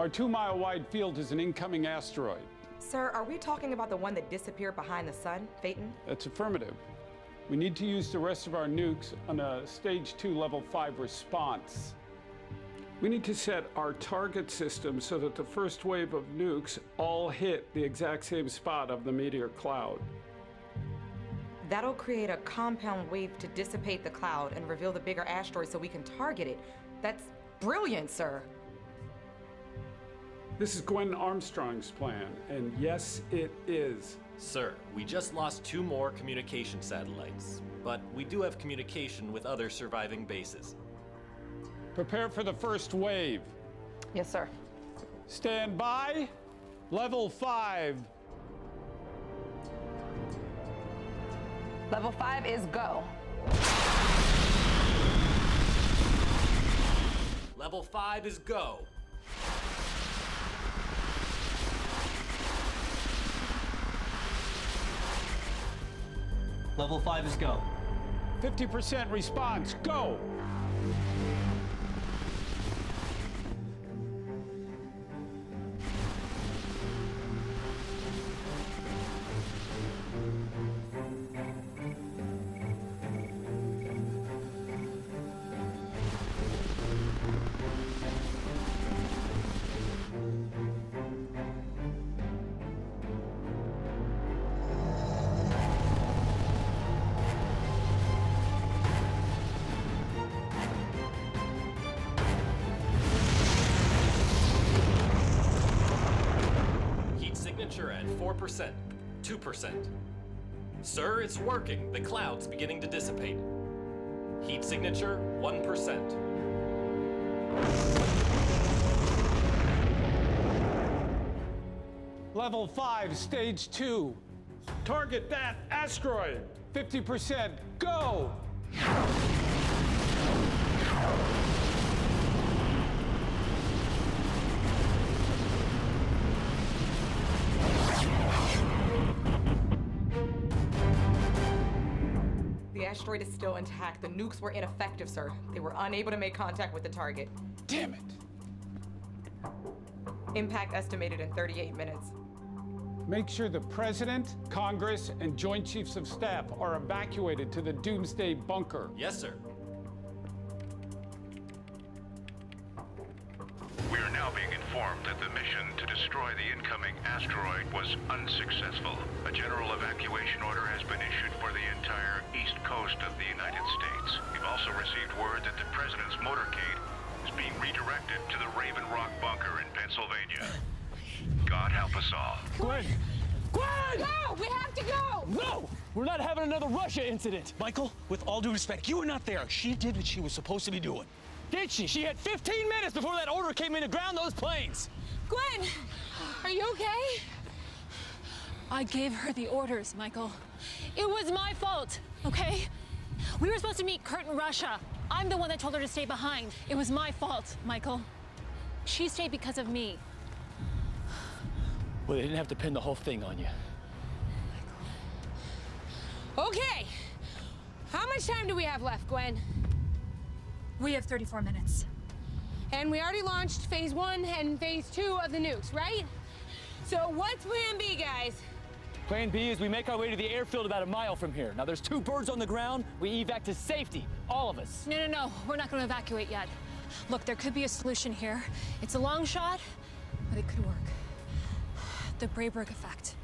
S11: Our 2-mile-wide field is an incoming asteroid.
S16: Sir, are we talking about the one that disappeared behind the sun, Phaeton?
S11: That's affirmative. We need to use the rest of our nukes on a stage 2, level 5 response. We need to set our target system so that the first wave of nukes all hit the exact same spot of the meteor cloud.
S16: That'll create a compound wave to dissipate the cloud and reveal the bigger asteroid so we can target it. That's brilliant, sir.
S11: This is Gwen Armstrong's plan, and yes, it is.
S20: Sir, we just lost 2 more communication satellites, but we do have communication with other surviving bases.
S11: Prepare for the first wave.
S16: Yes, sir.
S11: Stand by. Level 5.
S16: Level 5 is go.
S20: Level 5 is go.
S14: Level 5 is go.
S11: 50% response, go!
S20: At 4%, 2%. Sir, it's working. The cloud's beginning to dissipate. Heat signature, 1%.
S11: Level 5, stage 2. Target that asteroid. 50%, go!
S16: The asteroid is still intact. The nukes were ineffective, sir. They were unable to make contact with the target.
S11: Damn it!
S16: Impact estimated in 38 minutes.
S11: Make sure the President, Congress, and Joint Chiefs of Staff are evacuated to the Doomsday Bunker.
S20: Yes, sir.
S1: We are now being informed that the mission to destroy the incoming asteroid was unsuccessful. A general evacuation order has been issued for the entire east coast of the United States. We've also received word that the President's motorcade is being redirected to the Raven Rock Bunker in Pennsylvania. God help us all.
S18: Gwen! Gwen!
S2: Go! We have to go!
S18: No! We're not having another Russia incident.
S5: Michael, with all due respect, you were not there. She did what she was supposed to be doing.
S18: Did she? She had 15 minutes before that order came in to ground those planes.
S2: Gwen! Are you okay?
S4: I gave her the orders, Michael. It was my fault, okay? We were supposed to meet Kurt in Russia. I'm the one that told her to stay behind. It was my fault, Michael. She stayed because of me.
S18: Well, they didn't have to pin the whole thing on you.
S2: Okay. How much time do we have left, Gwen?
S6: We have 34 minutes.
S2: And we already launched phase 1 and phase 2 of the nukes, right? So what's plan B, guys?
S10: Plan B is we make our way to the airfield about a mile from here. Now, there's 2 birds on the ground. We evac to safety, all of us.
S4: No. We're not going to evacuate yet. Look, there could be a solution here. It's a long shot, but it could work. The Brayberg effect.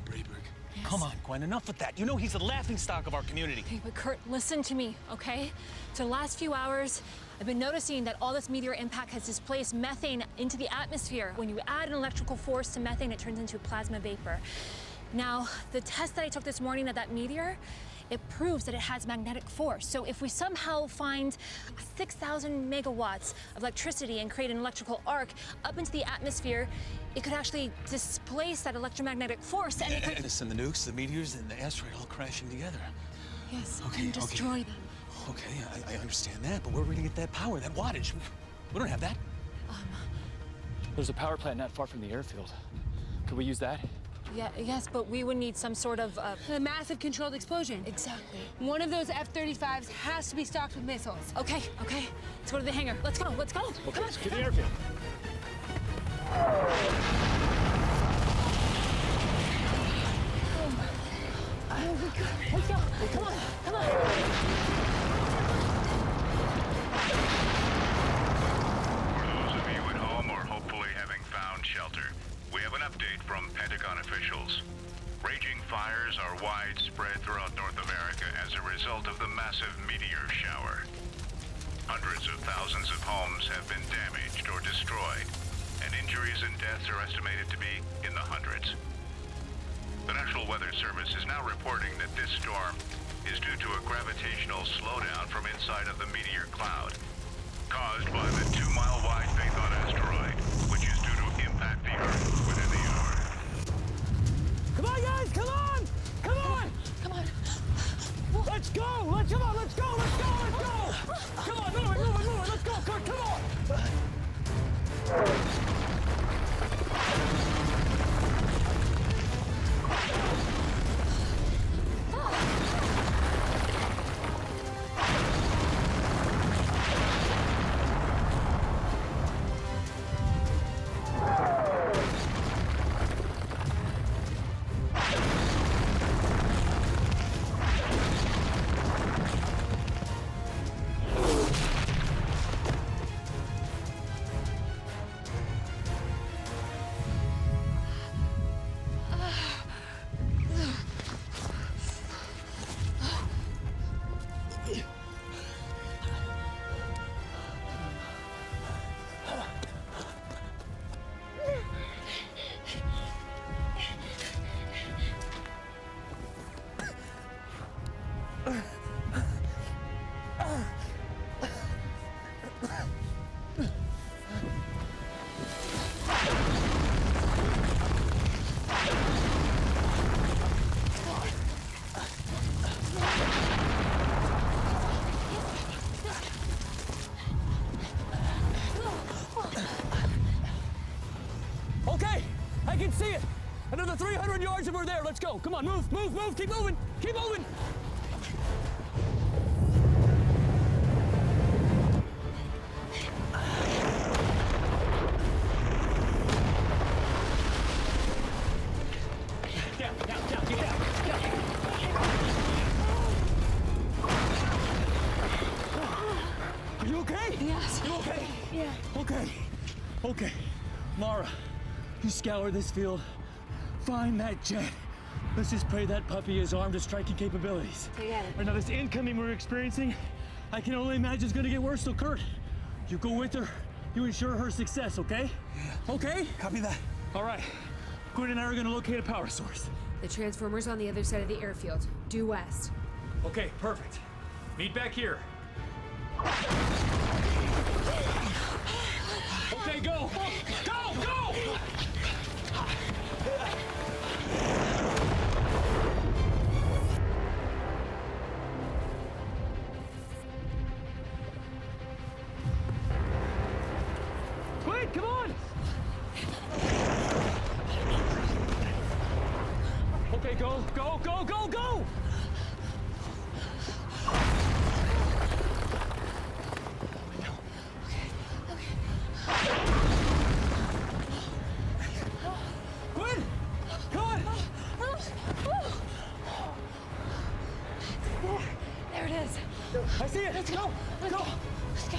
S5: Brayberg? Yes. Come on, Gwen, enough with that. You know he's the laughingstock of our community.
S4: Okay, but Kurt, listen to me, okay? For the last few hours, I've been noticing that all this meteor impact has displaced methane into the atmosphere. When you add an electrical force to methane, it turns into plasma vapor. Now, the test that I took this morning of that meteor, it proves that it has magnetic force. So if we somehow find 6,000 megawatts of electricity and create an electrical arc up into the atmosphere, it could actually displace that electromagnetic force and it could...
S5: And send the nukes, the meteors, and the asteroid all crashing together.
S4: Yes, and destroy them.
S5: Okay, I understand that, but where are we gonna get that power, that wattage? We don't have that.
S10: There's a power plant not far from the airfield. Could we use that?
S4: Yeah, yes, but we would need some sort of...
S2: A massive controlled explosion.
S4: Exactly.
S2: One of those F-35s has to be stocked with missiles.
S4: Okay. Let's go to the hangar. Let's go.
S10: Okay, let's to the airfield.
S4: Let's go. Come on.
S1: For those of you at home or hopefully having found shelter, we have an update from Pentagon officials. Raging fires are widespread throughout North America as a result of the massive meteor shower. Hundreds of thousands of homes have been damaged or destroyed, and injuries and deaths are estimated to be in the hundreds. The National Weather Service is now reporting that this storm is due to a gravitational slowdown from inside of the meteor cloud, caused by the 2-mile-wide Phaethon asteroid, which is due to impact the Earth within the hour.
S10: Come on, guys! Come on! Let's go! Let's go! Come on, move it! Let's go, Kurt, come on! Okay, I can see it. Another 300 yards and we're there. Let's go. Come on, move. Keep moving. Down. Are you okay?
S2: Yes.
S10: You okay?
S2: Yeah.
S10: Okay. Mara, you scour this field. Find that jet. Let's just pray that puppy is armed to striking capabilities.
S2: Together.
S10: Right now, this incoming we're experiencing, I can only imagine it's gonna get worse. So, Kurt, you go with her. You ensure her success, okay?
S5: Yeah.
S10: Okay?
S5: Copy that.
S10: All right. Gwen and I are gonna locate a power source.
S2: The transformer's on the other side of the airfield, due west.
S3: Okay, perfect. Meet back here.
S10: Okay, go! Go! Wait, come on! Okay, go! Gwen!
S4: Let's go. Let's go. Let's go.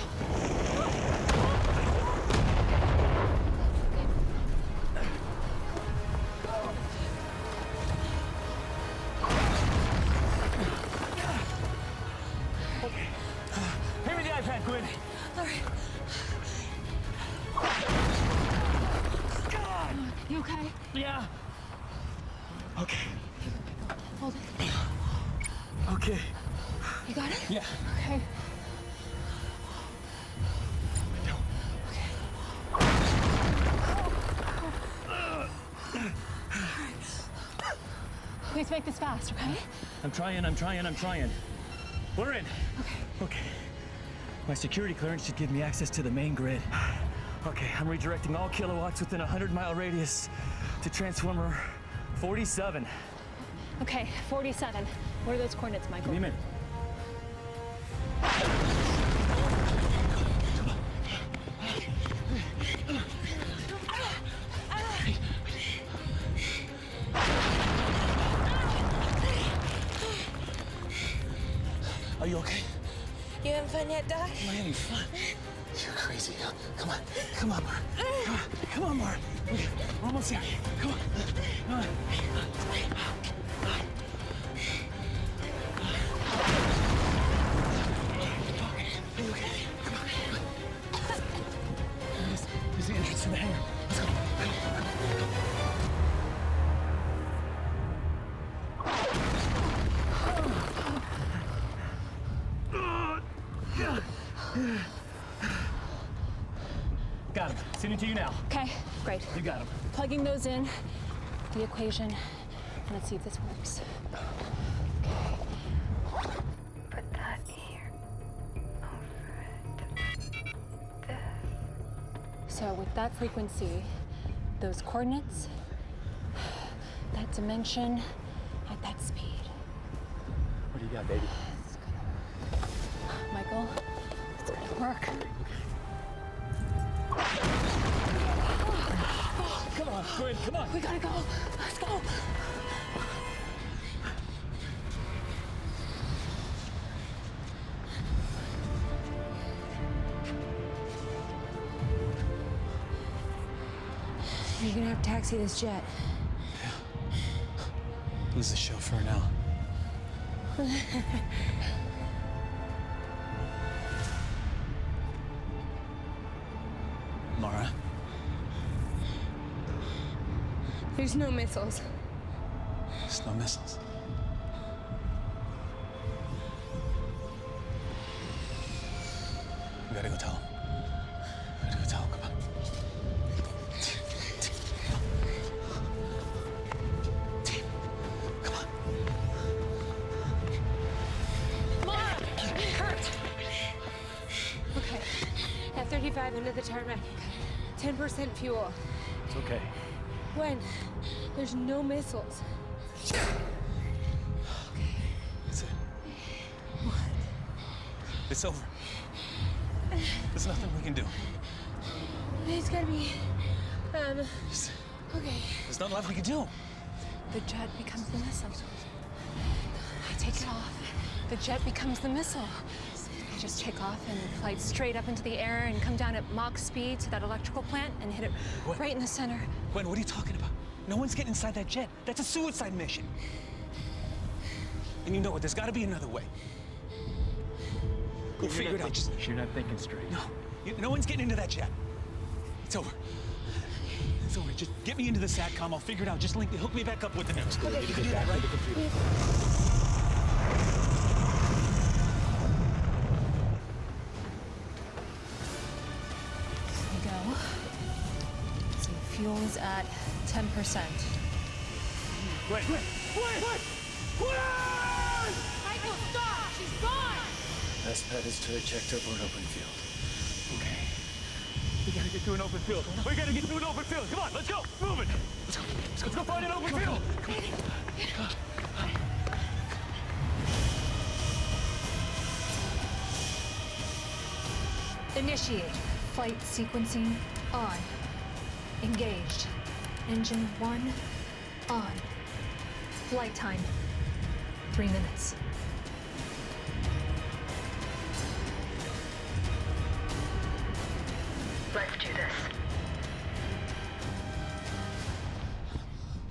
S14: Hand me the iPad, Gwen.
S4: All right. You okay?
S14: Yeah. Okay.
S4: Hold it.
S14: Okay.
S4: You got it?
S14: Yeah.
S4: Okay. Please make this fast, okay?
S14: I'm trying. We're in. Okay. My security clearance should give me access to the main grid. Okay, I'm redirecting all kilowatts within a 100-mile radius to transformer 47.
S7: Okay, 47. What are those coordinates, Michael?
S14: Give me a minute. Are you okay?
S4: You having fun yet, Doc?
S14: Am I having fun? You're crazy. Come on, Mar. Come on, Mar. We're almost there. Come on. Are you okay? Come on. This is the entrance to the hangar. Let's go. Got him. Sending to you now.
S7: Okay, great.
S14: You got him.
S7: Plugging those in, the equation. Let's see if this works.
S17: Put that here. Over it.
S7: So with that frequency, those coordinates, that dimension, at that speed.
S14: What do you got, baby?
S7: Michael, it's gonna work.
S14: Come on, Gwen, come on.
S7: We gotta go. Let's go.
S4: You're gonna have to taxi this jet.
S9: Who's the chauffeur now? Mara?
S16: There's no missiles.
S9: There's no missiles. We gotta go tell him. Come on. Team, come on.
S2: Mara! Kurt! Okay. F-35 into the tarmac. 10% fuel.
S14: It's okay.
S2: When? There's no missiles.
S9: That's it. It's over. There's nothing we can do.
S2: It's gotta be, okay.
S9: There's nothing left we can do.
S4: The jet becomes the missile. I take it off. The jet becomes the missile.
S7: You just take off and fly straight up into the air and come down at Mach speed to that electrical plant and hit it right in the center.
S9: Gwen, what are you talking about? No one's getting inside that jet. That's a suicide mission. And you know what? There's got to be another way. We'll figure it out.
S14: You're not thinking straight.
S9: No. No one's getting into that jet. It's over. It's over. Just get me into the SATCOM. I'll figure it out. Just hook me back up with the news.
S14: Okay. You can do that, right? The computer.
S7: There we go. So fuel's at 10%.
S14: Wait.
S2: Michael, stop! She's gone!
S14: Best bet is to eject over an open field. Okay. We gotta get to an open field. We gotta get to an open field. Come on, let's go. Move it. Let's go find an open field.
S7: Initiate. Flight sequencing on. Engaged. Engine 1 on. Flight time 3 minutes.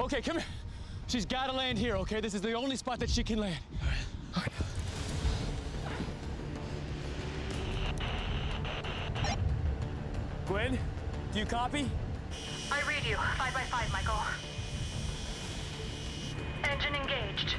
S14: Okay, come here. She's gotta land here, okay? This is the only spot that she can land. All right. Gwen, do you copy?
S17: I read you. 5 by 5, Michael. Engine engaged.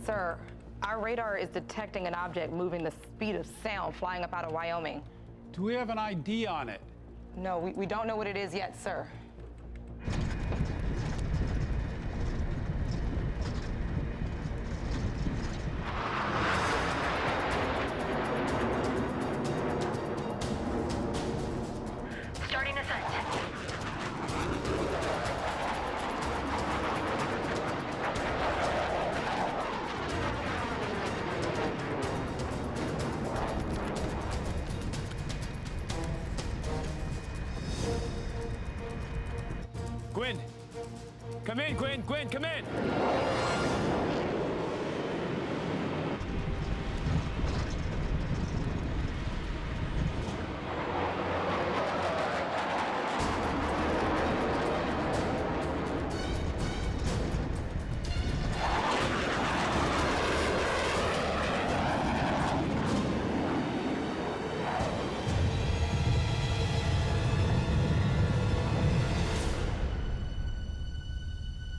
S16: Sir, our radar is detecting an object moving the speed of sound flying up out of Wyoming.
S11: Do we have an ID on it?
S16: No, we don't know what it is yet, sir.
S17: Starting ascent.
S14: Gwen! Come in, Gwen! Gwen, come in!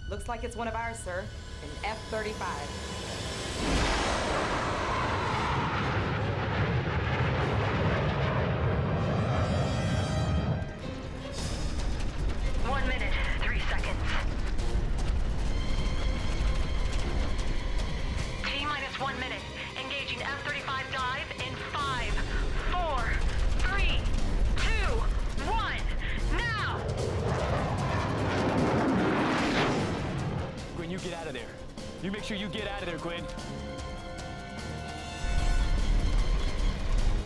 S16: Looks like it's one of ours, sir. An F-35.
S17: 1 minute, 3 seconds. T-minus 1 minute. Engaging F-35 dive in 5, 4, 3, 2, 1. Now!
S14: Gwen, you get out of there. You make sure you get out of there, Gwen.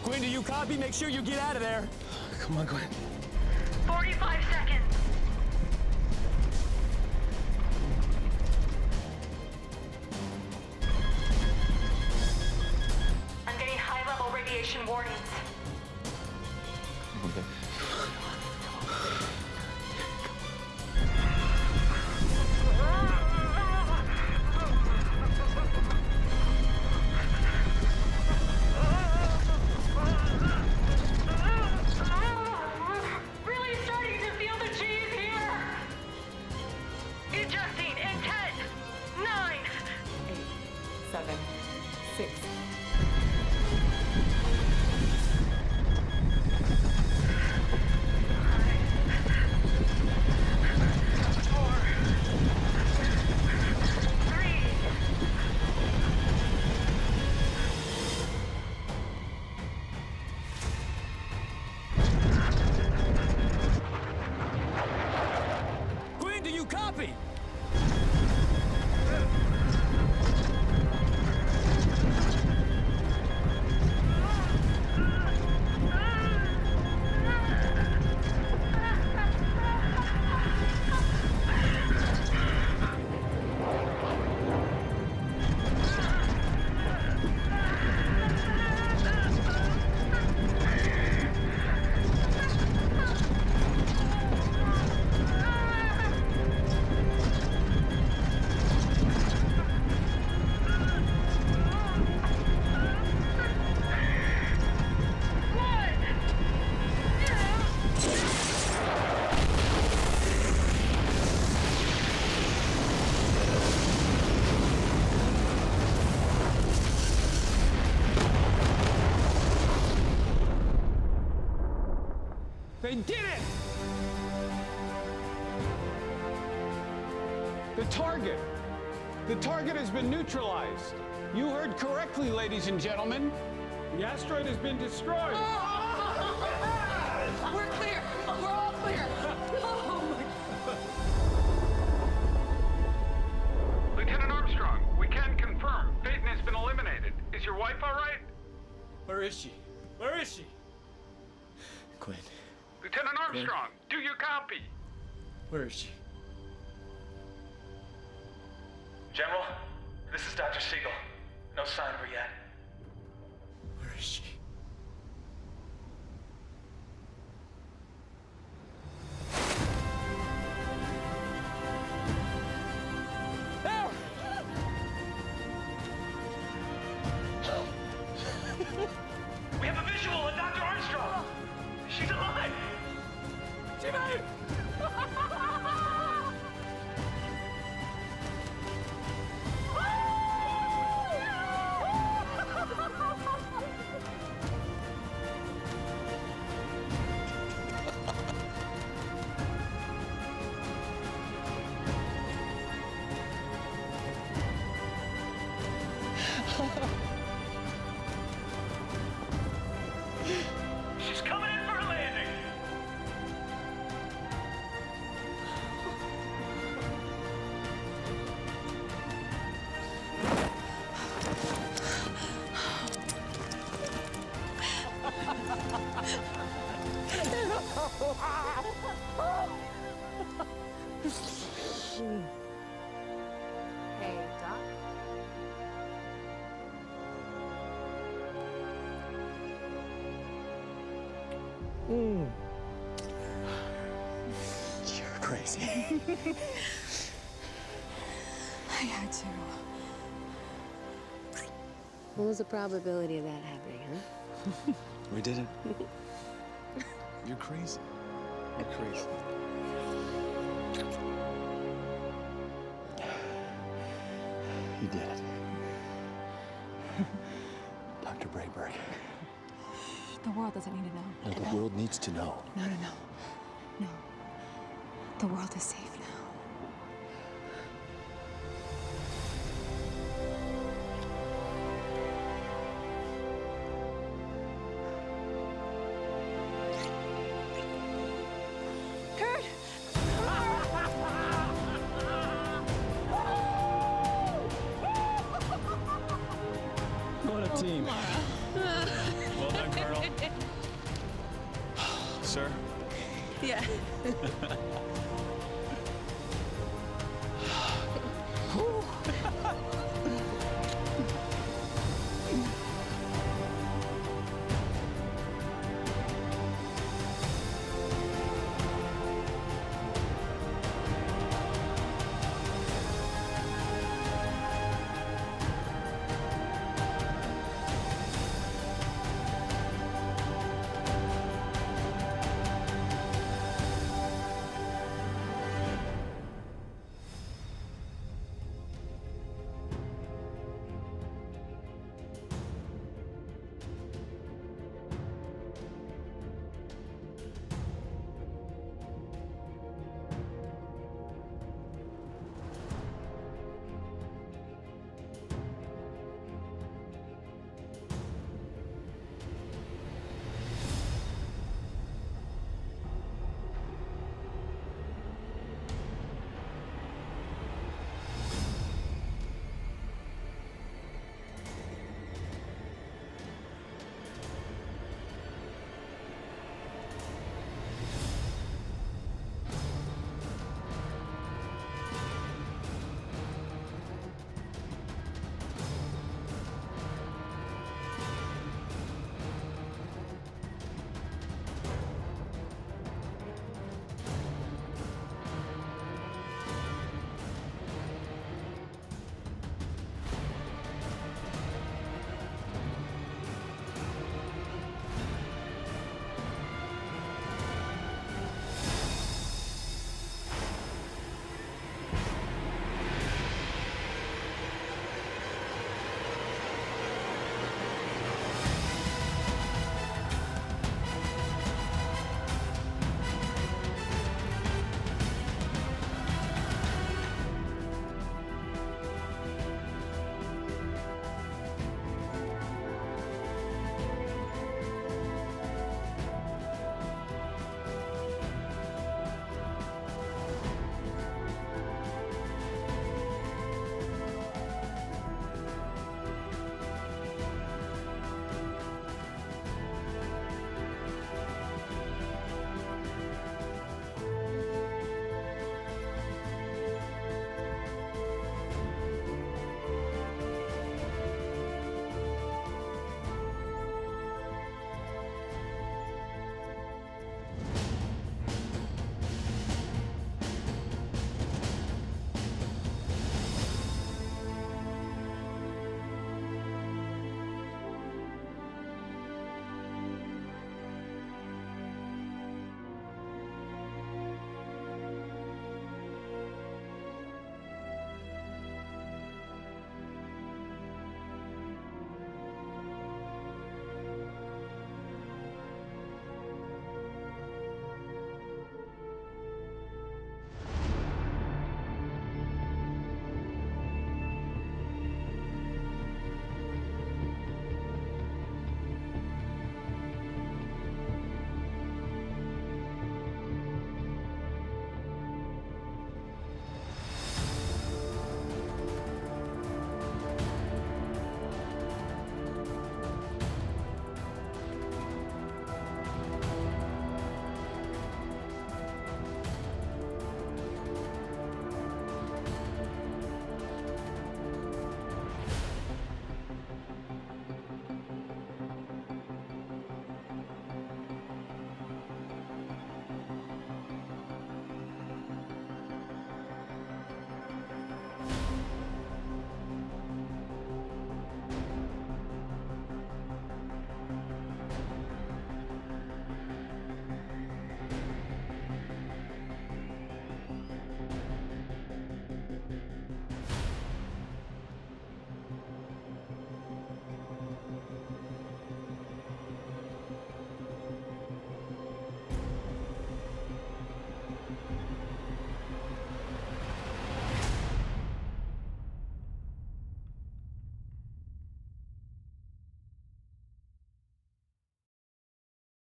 S14: Gwen, do you copy? Make sure you get out of there.
S3: Come on, Gwen.
S17: 45 seconds. I'm getting high-level radiation warnings.
S3: Okay.
S17: Really starting to feel the cheese here. Adjusting in 10, 9,
S16: 8, 7, 6.
S14: Gwen, do you copy?
S11: They did it! The target has been neutralized. You heard correctly, ladies and gentlemen. The asteroid has been destroyed.
S16: We're clear. We're all clear. Oh my.
S12: Lieutenant Armstrong, we can confirm Phaeton has been eliminated. Is your wife all right?
S14: Where is she? Where is she? Quinn.
S12: Lieutenant Armstrong, do you copy?
S14: Where is she?
S18: General, this is Dr. Siegel. No sign of her yet.
S14: Where is she?
S18: There! We have a visual of Dr. Armstrong! She's alive! She made it! She's coming in for a landing!
S16: Hey, Doc.
S14: You're crazy.
S6: I had to.
S19: What was the probability of that happening, huh?
S5: We did it. You're crazy. You're crazy. You did it. Dr. Brayberg.
S6: The world doesn't need to know.
S5: No, the world needs to know.
S6: No. No. The world is safe now.
S16: Kurt!
S14: What a team. Well done, Colonel. Sir?
S16: Yeah.